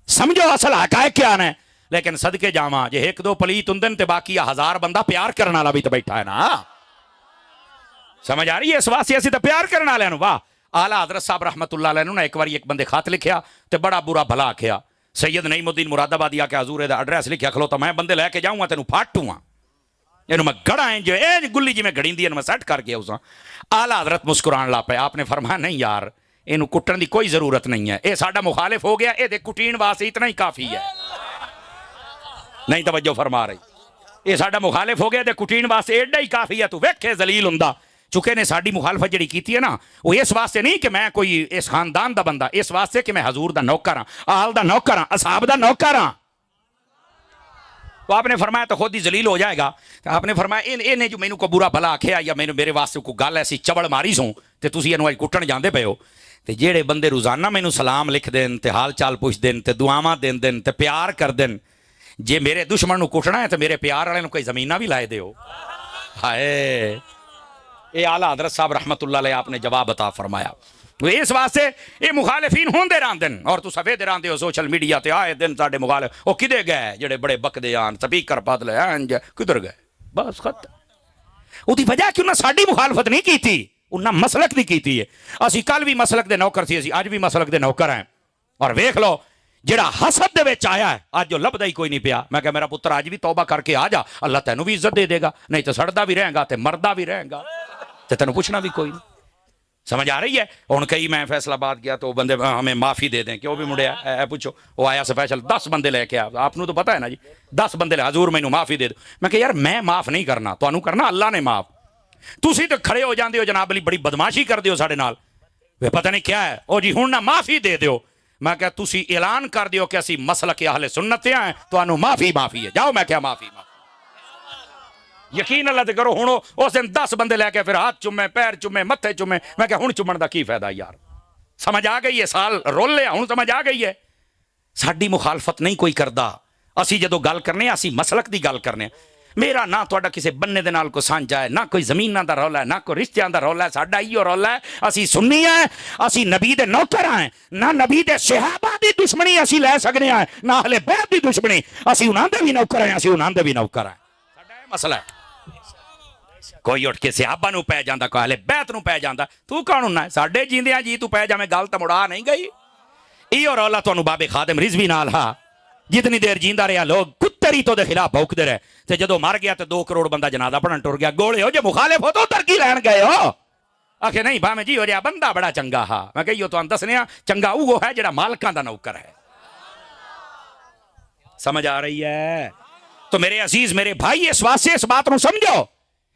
سمجھو اصل حقائق کیا نے. لیکن صدقے جاواں جے ایک دو پلیت ہوندے تے باقی 1000 بندہ پیار کرن والا بھی تو بیٹھا ہے نا. سمجھ آ رہی ہے؟ اس واسطے اسی تے پیار کرن والے نو واہ. اعلیٰ حضرت صاحب رحمت اللہ علیہ نے ایک بار ایک بندے خط لکھیا تے بڑا برا بھلا آکھیا. سید نعیم الدین مراد آبادی آ کے حضور دا ایڈریس لکھیا کھلوتا، میں بندے لے کے جاؤں گا تینوں پھاٹوں گا، اینو میں گڑا جو گلی جی میں گڑی دی میں سیٹ کر کے اساں. اعلیٰ حضرت مسکران لا پے. آپ نے فرمایا نہیں یار اینو کٹن دی کوئی ضرورت نہیں ہے، اے ساڈا مخالف ہو گیا، اے دے کٹین واسطے اتنا ہی کافی ہے. نہیں توجہ فرما رہی؟ اے ساڈا مخالف ہو گیا تے کٹین واسطے ایڈا ہی کافی ہے. تو ویکھے ذلیل ہوندا. چونکہ نے ساڈی مخالفت جڑی کیتی ہے نا وہ اس واسطے نہیں کہ میں کوئی اس خاندان دا بندہ، اس واسطے کہ میں حضور دا نوکر ہاں، آل دا نوکر ہاں، اصحاب دا نوکر ہاں. تو آپ نے فرمایا تو خود ہی ذلیل ہو جائے گا. آپ نے فرمایا انہیں جو مینوں کو برا بھلا آکھیا یا میرے واسطے کو گل ایسی چبڑ ماری سوں تے تسی اینو اج کٹن جاندے پئے ہو. تے جیڑے بندے روزانہ مینوں سلام لکھ دین تے حال چال پوچھ دین تے دعاواں دین تے پیار کر دین، جے میرے دشمن نو کٹنا ہے تے میرے پیار والے نو کوئی زمینہ بھی لائے دیو. ہائے اے اعلیٰ حضرت صاحب رحمت اللہ علیہ آپ نے جواب عطا فرمایا. اس واسطے یہ مخالفین ہوندے راندن، اور تو سفید راندے ہو سوشل میڈیا تے آئے دن ساڈے مخالف او کدے گئے جڑے بڑے بکدے آن سپیکر بدلے انج کدھر گئے، بس ختم. اودی وجہ کہ انہاں ساڈی مخالفت نہیں کیتی، انہاں مسلک دی کیتی ہے. اسی کل بھی مسلک دے نوکر سی، اسی اج بھی مسلک دے نوکر ہیں. اور ویکھ لو جڑا حسد دے وچ آیا ہے اج جو لبدا ہی کوئی نہیں پیا. میں کہ میرا پتر اج بھی توبہ کر کے آ جا، اللہ تینوں بھی عزت دے دے گا، نہیں تو سڑدا بھی رہے گا تے مردا بھی رہے گا تے تینوں پوچھنا بھی کوئی نہیں. سمجھ آ رہی ہے؟ ہن کئی میں فیصلہ آباد گیا تو بندے ہمیں معافی دے دیں، کیوں بھی مڑیا اے پوچھو وہ آیا اسپیشل 10 بندے لے کے آیا. آپ نو تو پتہ ہے نا جی 10 بندے لے حضور مینوں معافی دے دو. میں کہ یار میں معاف نہیں کرنا، تانوں کرنا اللہ نے معاف. تسی تے کھڑے ہو جاندے ہو جناب علی بڑی بدماشی کر دیو ساڈے نال، وے پتہ نہیں کیا ہے او جی ہن نہ معافی دے دیو. میں کہ تسی اعلان کر دیو کہ اسی مسلک اہل سنت تے ہیں، تانوں معافی ہے. جاؤ میں کیا معافی یقین اللہ تے کرو. ہن اس دن 10 بندے لے کے پھر ہاتھ چومے، پیر چومے، متھے چومے. میں کہ ہن چومن دا کی فائدہ یار؟ سمجھ آ گئی ہے؟ سال رول لیا ہن سمجھ آ گئی ہے؟ ساڈی مخالفت نہیں کوئی کردا. اسی جدوں گل کرنے اسی مسلک دی گل کرنے. میرا نہ تہاڈا کسے بننے دے نال کوئی سانجھا ہے، نہ کوئی زمیناں دا رولا ہے، نہ کوئی رشتیاں دا رولا ہے. ساڈا ایو رولا ہے اسی سنی ہیں، اسی نبی دے نوکر ہیں. نہ نبی دے صحابہ دی دشمنی اسی لے سکنے ہیں، نہ اہل بیت دی دشمنی. اسی انہاں دے بھی نوکر ہیں، اسی انہاں دے بھی نوکر ہیں. ساڈا یہ مسئلہ ہے. کوئی اٹھ کے صحابہ نو پے جاندا، کوئی اہل بیت نو پے جاندا. تو کون ہوندا ہے؟ ساڈے جیندیاں جی تو پے جاویں گل تے مڑا نہیں گئی. ایو رولا تانوں بابے خادم رضوی نال ہا. جتنی دیر جیندا رہا لوگ کتری تو دے خلاف بھوکدے رہے تے جدو مر گیا تے 2 کروڑ بندہ جنازہ پڑھن ٹر گیا. گوڑے ہو جو مخالف ہو تو ترکی لین گئے ہو. آکھے نہیں بھاویں جی ہو جا بندہ بڑا چنگا ہا. میں کہیو تو دسنے چنگا وہ ہے جڑا مالکاں دا نوکر ہے. سمجھ آ رہی ہے؟ تو میرے عزیز میرے بھائی اس واسطے اس بات نو سمجھو.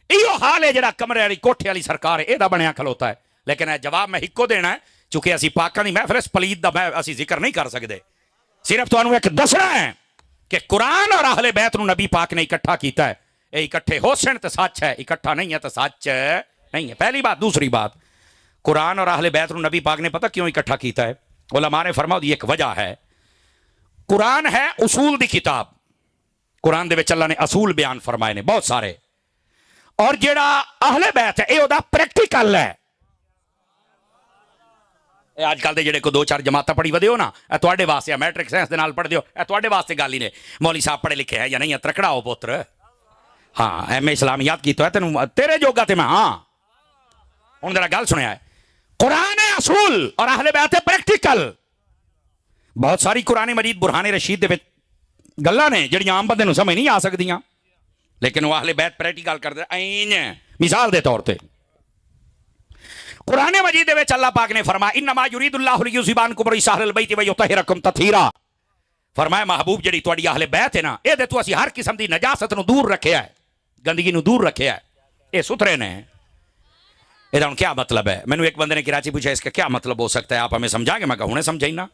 ایو حال ہے جڑا کمرے والی کوٹھے والی سرکار ہے اے بنیا کھلوتا ہے. لیکن اے جواب میں ہکو دینا ہے چونکہ اسی پاکاں دی محفل اس پلید دا اسی ذکر نہیں کر سکدے. صرف تانوں ایک دسنا ہے کہ قرآن اور اہل بیت نو نبی پاک نے اکٹھا کیتا ہے. اے اکٹھے ہو سن تے سچ ہے، اکٹھا نہیں ہے تے سچ نہیں ہے. پہلی بات. دوسری بات، قرآن اور اہل بیت نو نبی پاک نے پتہ کیوں اکٹھا کیتا ہے؟ علماء نے فرمایا دی ایک وجہ ہے. قرآن ہے اصول دی کتاب. قرآن دے وچ اللہ نے اصول بیان فرمائے نے بہت سارے. اور جیڑا اہل بیت ہے اے او دا پریکٹیکل ہے. اج کل دے جڑے کو دو چار جماعتاں پڑھی ودے ہو نا اے تواڈے واسطے میٹرک سائنس دے نال پڑھ دیو اے تواڈے واسطے گل ہی نے مولوی صاحب پڑھے لکھے ہیں یا نہیں ترکڑا ہو پتر ہاں ایم اے اسلامیات کیتا ہے تینوں تیرے جوگا تے میں ہاں ہن ذرا گل سنیا ہے قرآن اصول اور اہل بیت پریکٹیکل بہت ساری قرآن مجید برہان رشید دے وچ گلاں نے جڑیاں عام بندے نوں سمجھ نہیں آ سکدیاں لیکن وہ اہل بیت پریکٹیکل کردے این مثال دے طور تے قرآن مجید دے وچ اللہ پاک نے فرمایا انما یرید اللہ لیذھب عنکم الرجس اہل البیت ویطہرکم تطہیرا فرمایا محبوب جڑی تواڈی اہل بیت ہے نا اے دے تو اسی ہر قسم دی نجاست نو دور رکھیا ہے گندگی نو دور رکھیا ہے اے ستھرے نے یہ کیا مطلب ہے میں نے ایک بندے نے کراچی پوچھا اس کا کیا مطلب ہو سکتا ہے آپ ہمیں سمجھا گے میں کہا انہیں سمجھائی نا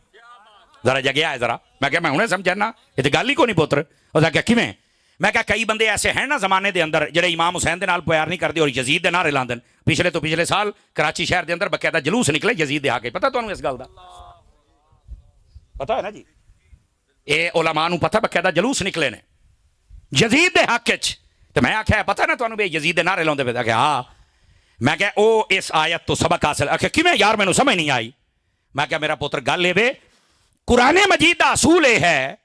ذرا جگہ ہے ذرا میں کہا میں انہیں سمجھانا یہ تو گل ہی کو نہیں پوتر اور کیا کیویں میں کہا کئی بندے ایسے ہیں نا زمانے دے اندر جڑے امام حسین دے نال پیار نہیں کرتے اور یزید دے نعرے لاندن پچھلے تو پچھلے سال کراچی شہر دے اندر باقاعدہ جلوس نکلے یزید دے آکے پتہ تانوں اس گل دا پتہ ہے نا جی اے علماء نوں پتہ باقاعدہ جلوس نکلے نے یزید دے حق وچ تے میں آکھیا پتہ نا تانوں بے یزید دے نعرے لاندے پے کہ ہاں میں کہا او اس آیت تو سبق حاصل آخر کیویں یار میں سمجھ نہیں آئی میں کہا میرا پوتر گل اے قرآن مجید دا اصول یہ ہے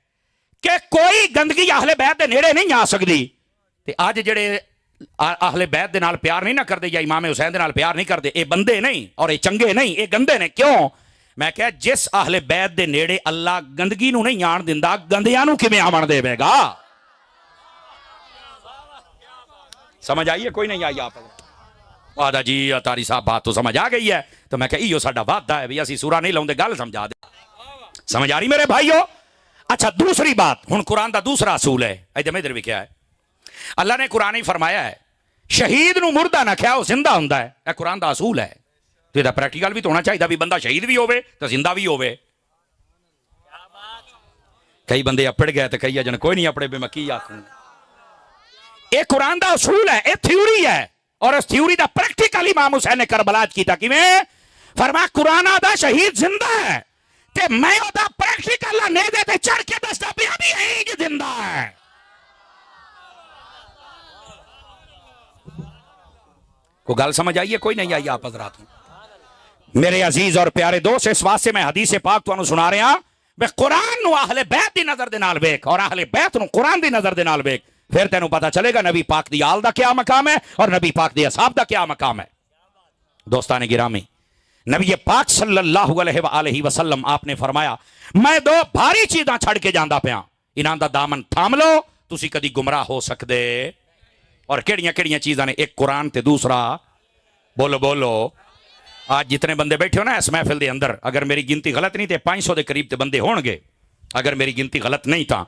کہ کوئی گندگی اہل بیت دے نیڑے نہیں آ سکتی تے اج جڑے اہل بیت دے نال پیار نہیں نہ کردے یا امام حسین دے نال پیار نہیں کردے اے بندے نہیں اور اے چنگے نہیں اے گندے نے کیوں میں کہا جس اہل بیت دے نیڑے اللہ گندگی نو نہیں آن دیندا گندیاں نو کیویں آون دے گا سمجھ آئیے کوئی نہیں آئی آپ وعدہ جی تاری صاحب بات تو سمجھ آ گئی ہے تو میں کہا ایو ساڈا وعدہ ہے بھی اسی سورہ نہیں لاؤندے گل سمجھا دے سمجھ آ رہی میرے بھائیو اچھا دوسری بات ہن قرآن دا دوسرا اصول ہے ادھر بھی کیا ہے اللہ نے قرآن ہی فرمایا ہے شہید نو مردہ نہ کھیا وہ زندہ ہوندا ہے اے قرآن دا اصول ہے تو یہ پریکٹیکل بھی تو ہونا چاہیے بھی بندہ شہید بھی ہوے تو زندہ بھی ہوے کئی بندے اپڑ گئے تو کئی اجن کوئی نہیں اپڑے بے میں کی آکھوں یہ قرآن دا اصول ہے یہ تھیوری ہے اور اس تھیوری دا پریکٹیکل امام حسین نے کربلا کیتا کیویں فرمایا قرآن دا شہید زندہ ہے تے میں او دا پریکٹیکل نیزے تے چڑھ کے دستا پیا بھی ہے کہ زندہ ہے کو گل سمجھ آئیے کوئی نہیں آئی آپ حضرات میرے عزیز اور پیارے دوست اس واسطے میں حدیث پاک تو سنا رہا ہوں بے قرآن نو اہل بیت دی نظر دے نال ویکھ اور اہل بیت نو قرآن دی نظر دے نال ویکھ پھر تینوں پتا چلے گا نبی پاک دی آل دا کیا مقام ہے اور نبی پاک دی اصحاب دا کیا مقام ہے دوستان گرامی نبی پاک صلی اللہ علیہ وآلہ وسلم آپ نے فرمایا میں دو بھاری چیزاں چھڑ کے جاندہ پیا انہاں دا دامن تھام لو تسی کدی گمراہ ہو سکدے اور کیڑیاں کیڑیاں چیزاں نے ایک قرآن تے دوسرا بولو بولو آج جتنے بندے بیٹھے ہو نا اس محفل دے اندر اگر میری گنتی غلط نہیں تے 500 دے قریب تے بندے ہون گے اگر میری گنتی غلط نہیں تھا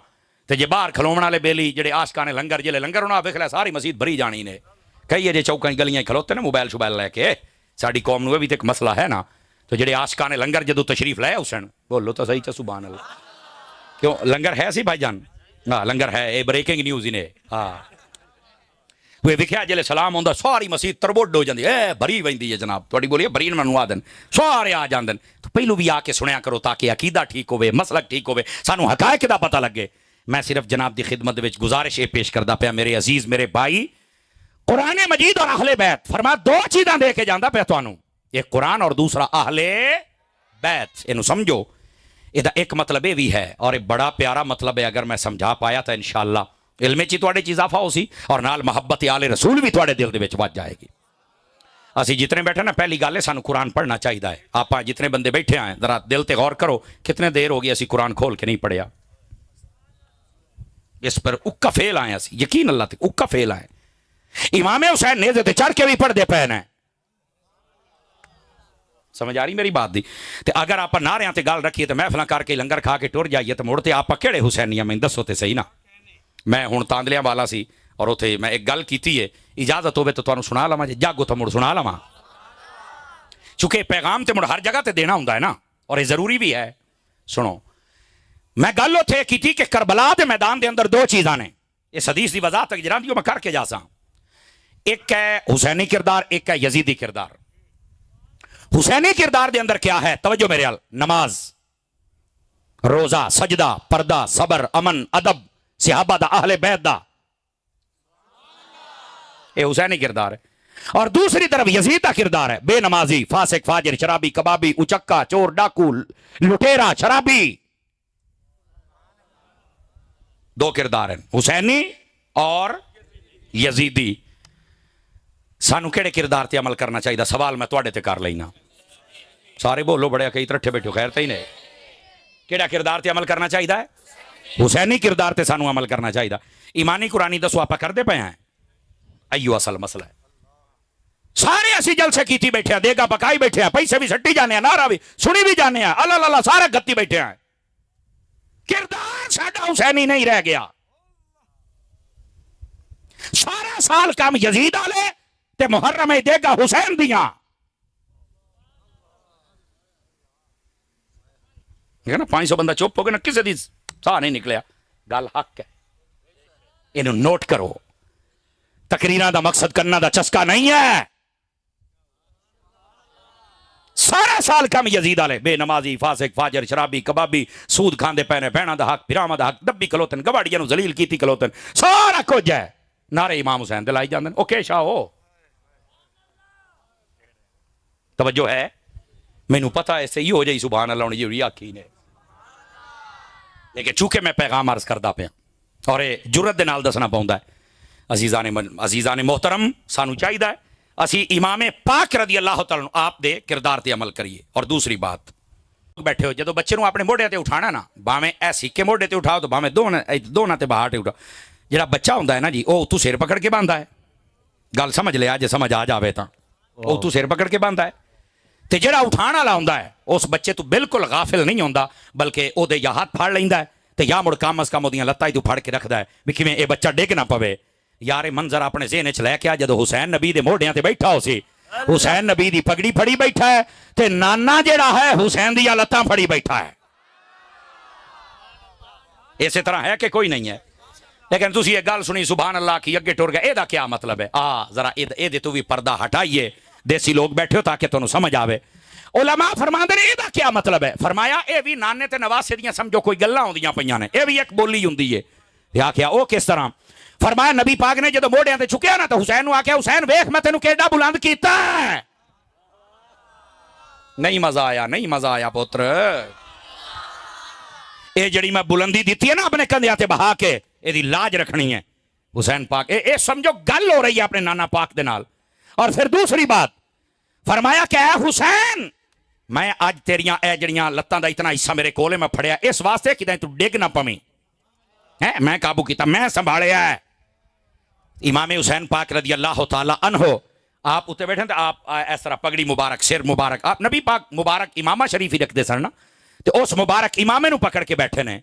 تے جے باہر کھلومن والے بیلی جڑے آشکانے لنگر جلے لنگر ہونا ویکھ لے ساری مسجد بھری جانی نے کئی جے چوکاں گلیاں کھلوتے نا موبائل شوبائل لے کے ساڈی قوم نو بھی تے ایک مسئلہ ہے نا تو جڑے آشکانے لنگر جدو تشریف لے حسین بولو تو صحیح سبحان اللہ کیوں لنگر ہے سی بھائی جان ہاں لنگر ہے اے بریکنگ نیوز نے ہاں وہ ویکھیا جلے سلام ہوندا ساری مسجد تربوڈ ہو جاندی اے بھری ویندی ہے جناب تہاڈی بولی بھری منو آ دن سارے آ جاندن تو پہلو بھی آ کے سنیا کرو تاکہ عقیدہ ٹھیک ہوے مسلک ٹھیک ہوے سانو حقائق دا پتہ لگے میں صرف جناب دی خدمت وچ گزارش یہ پیش کردا پیا میرے عزیز میرے بھائی قرآن مجید اور اہل بیت فرمایا دو چیزاں دے کے جاندا پیا تانوں ایک قرآن اور دوسرا اہل بیت اینو سمجھو یہ ایک مطلب یہ بھی ہے اور ایک بڑا پیارا مطلب ہے اگر میں سمجھا پایا تو انشاءاللہ علم چی تواڈے چ اضافہ ہو سی اور نال محبت آل رسول بھی تواڈے دل دے وچ وج جائے گی اسی جتنے بیٹھے نا پہلی گل ہے سانو قرآن پڑھنا چاہیے ہے آپ جتنے بندے بیٹھے ہیں ذرا دل تے غور کرو کتنے دیر ہو گئی اسی قرآن کھول کے نہیں پڑھیا اس پر اکا فیل آئے اسی یقین اللہ تے اکا فیل آئے امام حسین نیزے تے چڑھ کے بھی پڑھ دے پہن ہے سمجھ آ رہی میری بات دی تے اگر آپ نعریاں تے گل رکھیے تے محفلاں کر کے لنگر کھا کے ٹر جائیے تے مڑتے آپ کیڑے حسینیاں میں دسو تے صحیح نا میں ہن تاندلیاں والا سی اور اتنے میں ایک گل کیتی ہے اجازت ہوے تو تانوں سنا لواں جے جاگو تو مڑ سنا لواں چونکہ پیغام تے مڑ ہر جگہ تے دینا ہوندا ہے نا اور یہ ضروری بھی ہے سنو میں گل اتنے کیتی کہ کربلا دے میدان دے اندر دو چیزاں نے اس حدیث دی وضاحت تک جناب میں کر کے جا ساں ایک ہے حسینی کردار ایک ہے یزیدی کردار حسینی کردار دے اندر کیا ہے توجہ میرے حال نماز روزہ سجدہ پردہ صبر امن ادب صحابہ دا اہل بیت دا اے حسینی کردار ہے اور دوسری طرف یزید کا کردار ہے بے نمازی، فاسق، فاجر، شرابی، کبابی، اچکا، چور، ڈاکو، لٹیرا، شرابی. دو کردار ہیں، حسینی اور یزیدی. سانو کیڑے کردار تے عمل کرنا چاہیے؟ سوال میں تواڈے تے کر لینا. سارے بولو، بڑے کئی طرح بیٹھو، خیر تے ہی نہیں. کیڑا کردار تے عمل کرنا چاہیے؟ حسینی کردار تے سانو عمل کرنا چاہیے. ایمانی قرآنی دسو آپ کرتے پے ہیں؟ ایو اصل مسئلہ ہے. سارے اسی جلسے کیتی بیٹھے ہیں، دیگا پکائی بیٹھے ہیں، پیسے بھی سٹی جانے ہیں، نعرہ بھی سنی بھی جانے ہیں، اللہ اللہ سارے گتی بیٹھے ہیں. کردار ساڈا حسینی نہیں رہ گیا. سارا سال کام یزید والے تے محرم دیگا حسین دیاں. نا 500 بندہ چپ ہو گیا نا، کسی دی ساہ نہیں نکلیا. گل حق ہے، انہوں نوٹ کرو. تقریراں دا مقصد کرنا دا چسکا نہیں ہے. سارا سال کم یزید والے بے نمازی، فاسق، فاجر، شرابی، کبابی، سود کھاندے پینے، بہنا دا حق، بھراواں دا حق، دبی کلوتن، گواڑیاں نو ذلیل کیتی کلوتن، سارا کچھ ہے. نعرے امام حسین دلائی جاندے او کے شاہ ہو. توجہ ہے؟ مینوں پتہ ہے ایسے ہی ہو جائی سبحان اللہ ہونی جی آکھی نے، لیکن چونکہ میں پیغام عرض کردا پیا اور جرت دے نال دسنا پوندا ہے. عزیزان محترم، سانو چاہیے اسی امام پاک رضی اللہ تعالیٰ آپ دے کردار تے عمل کریے. اور دوسری بات، بیٹھے ہو جدو بچے نو اپنے موڑے تے اٹھانا نا، باویں اے سکے موڑے تے اٹھاؤ تو باویں دونوں تے بہا تے اٹھاؤ. جڑا بچہ ہوندا ہے نا جی، او تو سر پکڑ کے باندھا ہے. گل سمجھ لیا جے سمجھ آ جاوے تاں او تو سر پکڑ کے باندھا ہے. تے جڑا اٹھانا والا ہوندا ہے اس بچے تو بالکل غافل نہیں ہوندا، بلکہ او دے یا ہاتھ پھاڑ لیندا ہے تے یا مڑ کم از کم اودیاں لتاں تو پھڑ کے رکھدا ہے بھی کیویں اے بچہ ڈگ نہ پوے. یار منظر اپنے ذہن وچ لے کے آ جدو حسین نبی دے موڑیاں تے بیٹھا ہو سی، حسین نبی دی پگڑی پھڑی بیٹھا ہے تے نانا جڑا ہے حسین دیاں لتاں پھڑی بیٹھا ہے. اسی طرح ہے کہ کوئی نہیں ہے؟ لیکن تسی یہ گل سنی سبحان اللہ کی اگے ٹر گئے. اے دا کیا مطلب ہے؟ ذرا اے دے تو بھی پردہ ہٹائیے، دیسی لوگ بیٹھے ہو تاکہ تانوں سمجھ آوے. علماء فرماندے نے اے دا کیا مطلب ہے؟ فرمایا اے بھی نانے تے نواسے دیاں سمجھو کوئی گلاں ہوندیاں پیاں نے، اے بھی ایک بولی ہوندی ہے. یا کیا او کس طرح؟ فرمایا نبی پاک نے جدو موڑیاں تے چکیا نا تو حسین نو آکھیا حسین ویکھ میں تینوں کیڈا بلند کیتا ہے. نہیں مزہ آیا، نہیں مزہ آیا پتر. اے جڑی میں بلندی دیتی ہے نا اپنے کندھیاں تے بہا کے، اے دی لاج رکھنی ہے حسین پاک. اے سمجھو گل ہو رہی ہے اپنے نانا پاک دے نال. اور پھر دوسری بات فرمایا کہ اے حسین میں اج تیریاں اے جڑیاں لتاں دا اتنا حصہ میرے کولے میں پھڑیا اس واسطے کہ تو ڈگ نہ پویں. میں قابو کیتا، میں سنبھالیا ہے. امام حسین پاک رضی اللہ تعالی عنہ آپ اتنے بیٹھے تو آپ اس طرح پگڑی مبارک، سر مبارک، آپ نبی پاک مبارک امامہ شریف ہی رکھتے سن نا، تو اس مبارک امامے نو پکڑ کے بیٹھے نے.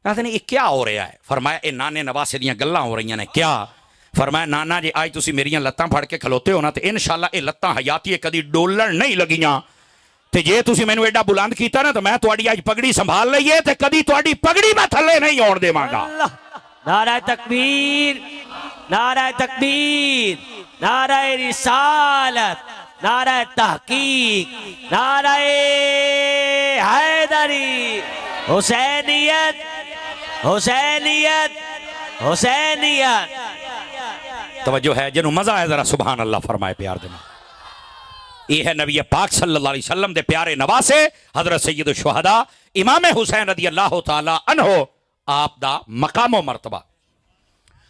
کہتے ہیں یہ کیا ہو رہا ہے؟ فرمایا اے نانے نواسے دیاں گلاں ہو رہی ہیں. کیا؟ فرمایا نانا جی آج تسی میریاں لتاں پھڑ کے کھلوتے ہو نا تو انشاءاللہ اے لتاں حیاتی کدی ڈولن نہیں لگیاں. تے جے تسی مینوں ایڈا بلند کیتا نا تو میں تواڈی اج پگڑی سنبھال لئیے تے کدی تواڈی پگڑی میں تھلے نہیں ہون دیواں گا. نعرہ تکبیر، نعرہ تکبیر، نعرہ رسالت، نعرہ تحقیق، نعرہ حیدری. حسینیت، حسینیت، حسینیت. توجہ ہے جنہوں مزہ ہے ذرا سبحان اللہ فرمائے پیار دینا. یہ ہے نبی پاک صلی اللہ علیہ وسلم دے پیارے نواسے حضرت سید الشہداء امام حسین رضی اللہ تعالی عنہ آپ دا مقام و مرتبہ.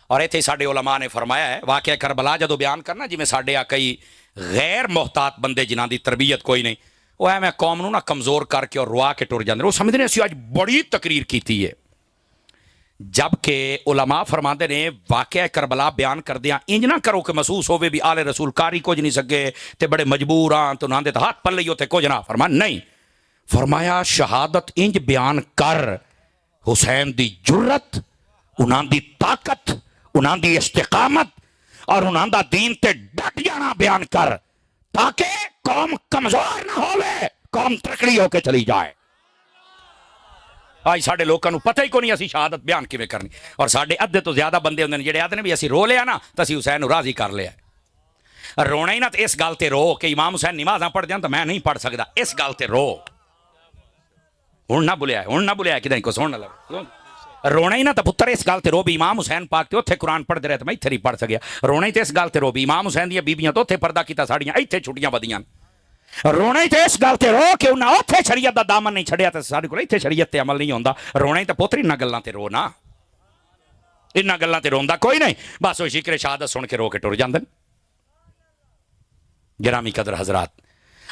اور ایتھے ساڈے علماء نے فرمایا ہے واقعہ کربلا جدو بیان کرنا جی میں ساڈے کئی غیر محتاط بندے جنہاں دی تربیت کوئی نہیں، وہ ہے میں قوم نو نا کمزور کر کے اور روا کے ٹر جاندے، وہ سمجھتے ہیں اسی آج بڑی تقریر کیتی ہے. جبکہ علماء فرماندے نے واقعہ کربلا بیان کر دیا انج نہ کرو کہ محسوس ہوئے بھی آل رسول کاری کچھ نہیں سکے تے بڑے مجبور آن تو ناندے تو ہاتھ پل لئیو تے کچھ نہ. فرمایا نہیں، فرمایا شہادت انج بیان کر حسین دی جرت، انہاں دی طاقت، انہاں دی استقامت اور انہاں دا دین تے ڈٹ جانا بیان کر تاکہ قوم کمزور نہ ہوئے، قوم تکڑی ہو کے چلی جائے. آج ساڑھے لوگوں کو پتہ ہی کو نہیں اسی شہادت بیان کیویں کرنی. اور ساڑھے ادھے تو زیادہ بندے ہوندے نے جڑے آدھے نے بھی اسی رو لیا نا تو اسی حسین راضی کر لیا. رونا ہی نہ تو اس گل تے رو کہ امام حسین نمازاں پڑھ جان تو میں نہیں پڑھ سکدا، اس گل تے رو. ہن نہ بھولیا ہے، ہن نہ بھولیا ہے کدیں کو سن نہ لگے. رونا ہی نہ تو پتر اس گل تے رو بھی امام حسین پاک تے اوتھے قرآن پڑھتے رہے تو میں ایتھے نہیں پڑھ سکیا رونا ہی تے اس گل تے رو بھی امام حسین دیا بیبیاں تو اوتھے پردہ کیتا ساڑیاں ایتھے چھٹیاں بدیاں رونا ہی تے اس گل تے رو کہ انہاں اوتھے شریعت دا دامن نہیں چھڑیا تے ساڈے کول ایتھے شریعت تے عمل نہیں ہوندا رونا ہی تے پتر انہاں گلاں تے رو نا انہاں گلاں تے روندا کوئی نہیں بس وہ ذکر شہادت سن کے رو کے ٹر جاندن گرامی قدر حضرات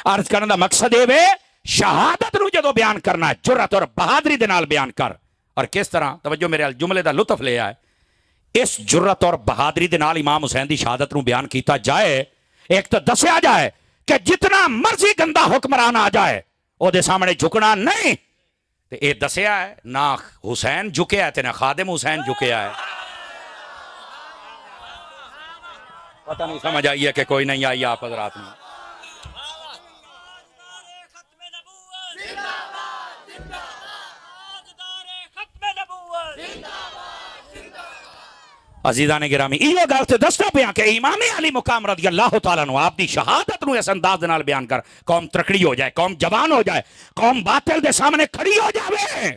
عرض کرنے دا مقصد اے وے شہادت نو جدو بیان کرنا ہے جرات اور بہادری دے نال بیان کر اور کس طرح توجہ میرے جملے دا لطف لے آئے اس جرات اور بہادری دے نال امام حسین دی شہادت نو بیان کیتا جائے ایک تو دسیا جائے کہ جتنا مرضی گندا حکمران آ جائے او دے سامنے جھکنا نہیں تے اے دسیا ہے نہ حسین جھکیا ہے تے نہ خادم حسین جھکیا ہے پتہ نہیں سمجھ آئی ہے کہ کوئی نہیں آئی آپ حضرات میں عزیزان گرامی ایو گل تے دستا پیا کہ امام علی مقام رضی اللہ تعالیٰ عنہ آپ دی شہادت نو اس انداز دے نال بیان کر قوم ترکڑی ہو جائے قوم جوان ہو جائے قوم باطل دے سامنے کھڑی ہو جاوے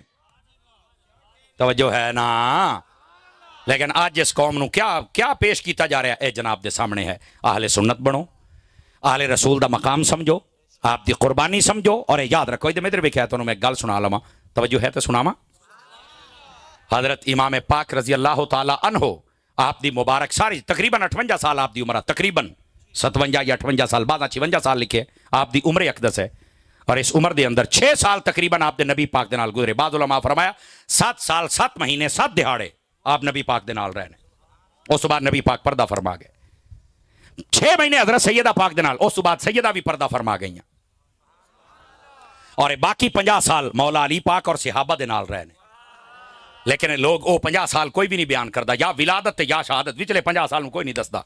توجہ ہے نا لیکن آج اس قوم نو کیا پیش کیتا جا رہا ہے اے جناب دے سامنے ہے اہل سنت بنو اہل رسول دا مقام سمجھو آپ دی قربانی سمجھو اور یاد رکھو ادھر بھی کہتا ہوں میں گل سنا لواں توجہ ہے تو سناواں حضرت امام پاک رضی اللہ تعالیٰ عنہ آپ دی مبارک ساری تقریباً 58 سال آپ دی عمر تقریباً 57 یا 58 سال بعد 56 سال لکھے آپ دی عمر اقدس ہے اور اس عمر دے اندر 6 سال تقریباً آپ دے نبی پاک دے نال گزرے بعض علماء فرمایا 7 سال 7 مہینے 7 دہاڑے آپ نبی پاک دے نال رہنے اس بعد نبی پاک پردہ فرما گئے 6 مہینے حضرت سیدہ پاک دے نال اس بعد سیدہ بھی پردہ فرما گئی اور باقی 50 سال مولا علی پاک اور صحابہ دے نال رہنے لیکن لوگ وہ 50 سال کوئی بھی نہیں بیان کرتا یا ولادت یا شہادت وچلے 50 سال کوئی نہیں دستا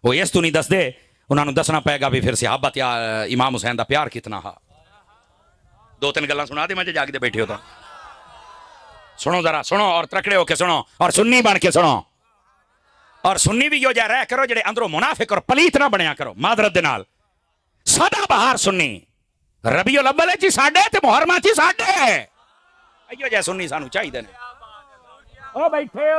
وہ اس تو نہیں دس دے انہوں نے دسنا پائے گا بھی پھر صحابت یا امام حسین دا پیار کتنا ہا 2-3 گلاں سنا دے مجھے جاگ دے بیٹھے ہوتا سنو ذرا سنو اور ترکڑے ہو کے سنو اور سنی بن کے سنو اور سنی بھی ہو جائے رہ کرو جڑے اندروں منافق اور پلیت نہ بنیا کرو معذرت دے نال سدا بہار سنی ربیع الاول چی ساڈے تے محرمہ چی ساڈے ایو جے سنی سانو چاہیے دے او بیٹھے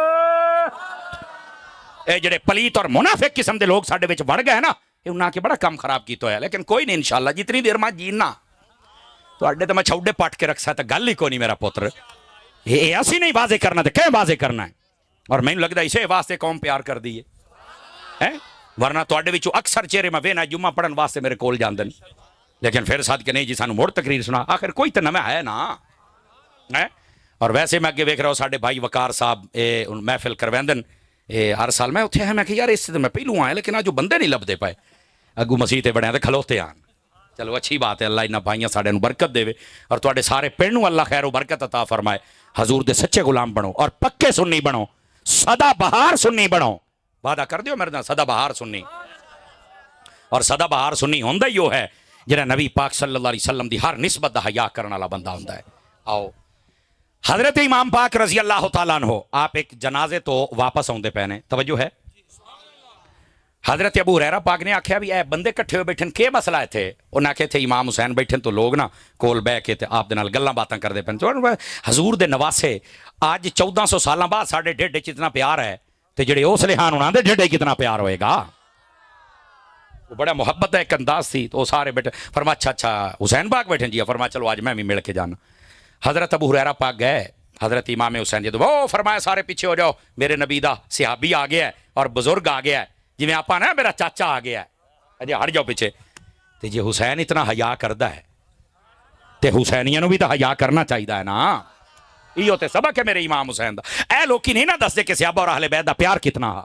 اے جڑے پلیت اور منافق قسم دے لوگ ساڈے وچ بڑھ گئے نا اے انہاں کے بڑا کم خراب کیتا ہے لیکن کوئی نہیں انشاءاللہ جتنی دیر میں جینا تواڈے تے میں چھوڑے پٹ کے رکھ سکتا گل ہی کوئی نہیں میرا پتر یہ اسی نہیں واضح کرنا تے کہ واضح کرنا ہے اور مینوں لگدا اسے واسطے قوم پیار کر دی ہے ورنہ تواڈے وچوں اکثر چہرے میں وینا جمعہ پڑھن واسطے میرے کول جاندے لیکن پھر ساتھ کہ نہیں جی سانو مڑ تقریر سنا آخر کوئی تے نہ ہے نا اور ویسے میں اگے ویکھ رہا ہوں ساڈے بھائی وقار صاحب محفل کرویندن ہر سال میں اتنے ہے میں کہ یار اس سے میں پہلو آیا لیکن آج جو بندے نہیں لبدے پائے اگو مسیح تے بڑے تے کھلوتے آن چلو اچھی بات ہے اللہ انہاں بھائیاں ساڈے نوں برکت دے اور تواڈے سارے پنڈ نوں اللہ خیر و برکت عطا فرمائے حضور دے سچے غلام بنو اور پکے سنی بنو سدا بہار سنی بنو وعدہ کر دیو میرے نال سدا بہار سنی اور سدا بہار سنی ہوندا ہی وہ ہے جڑا نبی پاک صلی اللہ علیہ وسلم دی ہر نسبت دا حیا کرن والا بندہ ہوندا ہے آؤ حضرت امام پاک رضی اللہ تعالیٰ عنہ آپ ایک جنازے تو واپس آؤندے پے نے توجہ ہے حضرت ابو ہریرہ پاک نے آکھیا بھی اے بندے کٹھے ہوئے بیٹھن کے مسئلہ ہے تھے انہاں آکھے تھے امام حسین بیٹھن تو لوگ نا کول بہ کے تے آپ دے نال گلاں باتاں کردے پن حضور دے نواسے آج 1400 سالاں بعد ساڈے ڈھڈ وچ اتنا پیار ہے تے جڑے اس لحان انہاں دے ڈھڈ کتنا پیار ہوئے گا وہ بڑا محبت ہے ایک انداز تھی تو سارے بیٹھے فرما اچھا حسین پاک بیٹھے جی فرما چلو آج میں بھی مل کے جانا حضرت ابو ہریرہ پاک گئے حضرت امام حسین جی وہ فرمایا سارے پیچھے ہو جاؤ میرے نبی دا صحابی آ گیا ہے اور بزرگ آ گیا ہے جی میں آپ نا میرا چاچا آ گیا ہے اجے ہٹ جاؤ پیچھے تے جی حسین اتنا حیا کردا ہے تے حسینیاں نو بھی تو حیا کرنا چاہیے ہے نا ایو تے سبق ہے میرے امام حسین دا اے لوکی نہیں نا دس دے کہ صحابہ اور اہل بیت دا پیار کتنا ہا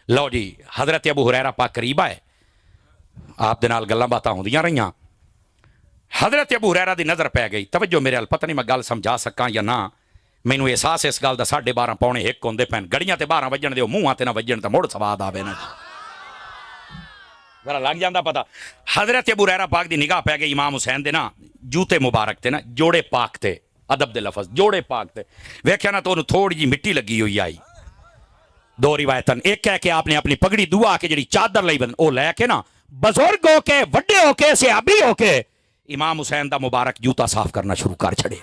لو جی حضرت ابو ہریرہ پاک قریب آئے آپ دے نال گلاں باتاں ہوندیاں رہیاں حضرت ابو ہریرہ دی نظر پہ گئی توجہ میرے ال پتہ نہیں میں گل سمجھا سکاں یا نہ مینوں احساس اس گل دا 12:30 پونے 1 ہوندے پین گڑیاں تے 12 وجن دیو منہاں تے نہ وجن تے مڑ سواد آوے نا ذرا لگ جاندا پتہ حضرت ابو ہریرہ پاک دی نگاہ پہ گئی امام حسین دے نا جوتے مبارک تے نا جوڑے پاک تے ادب دے لفظ جوڑے پاک تے ویکھیا نا تو انہوں تھوڑی جی مٹی لگی ہوئی آئی دو روایتاں ایک کہہ کے آپ نے اپنی پگڑی دعا کے جڑی چادر لئی بن او لے کے نا بزرگ ہو کے وڈے ہو کے صحابی ہو کے امام حسین دا مبارک جوتا صاف کرنا شروع کر چھڑے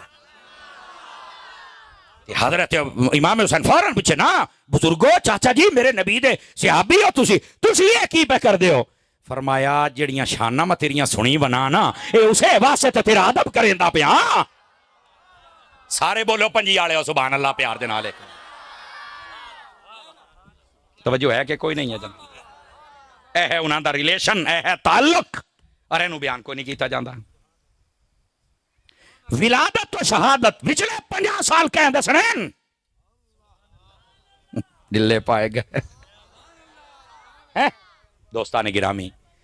تے حضرت امام حسین فوراً پوچھے نا بزرگو چاچا جی میرے نبی دے صحابی ہو تسی یہ کی پہ کر دے ہو؟ فرمایا جڑیاں شانہ میں تیریاں سنی بنا نا اے اسے واسطے تے تیرا ادب کریں دا پیا. سارے بولو پنجی آلے ہو سبحان اللہ پیار دے نالے. توجہ ہے کہ کوئی نہیں ہے جناب؟ اے ہے انہاں دا ریلیشن، اے ہے تعلق، اور اینو بیان کوئی نہیں کیتا جاندا. ولادت و شہادت پچھلے 50 سال کہیں دسنین دلے پائے گئے. دوستان گرامی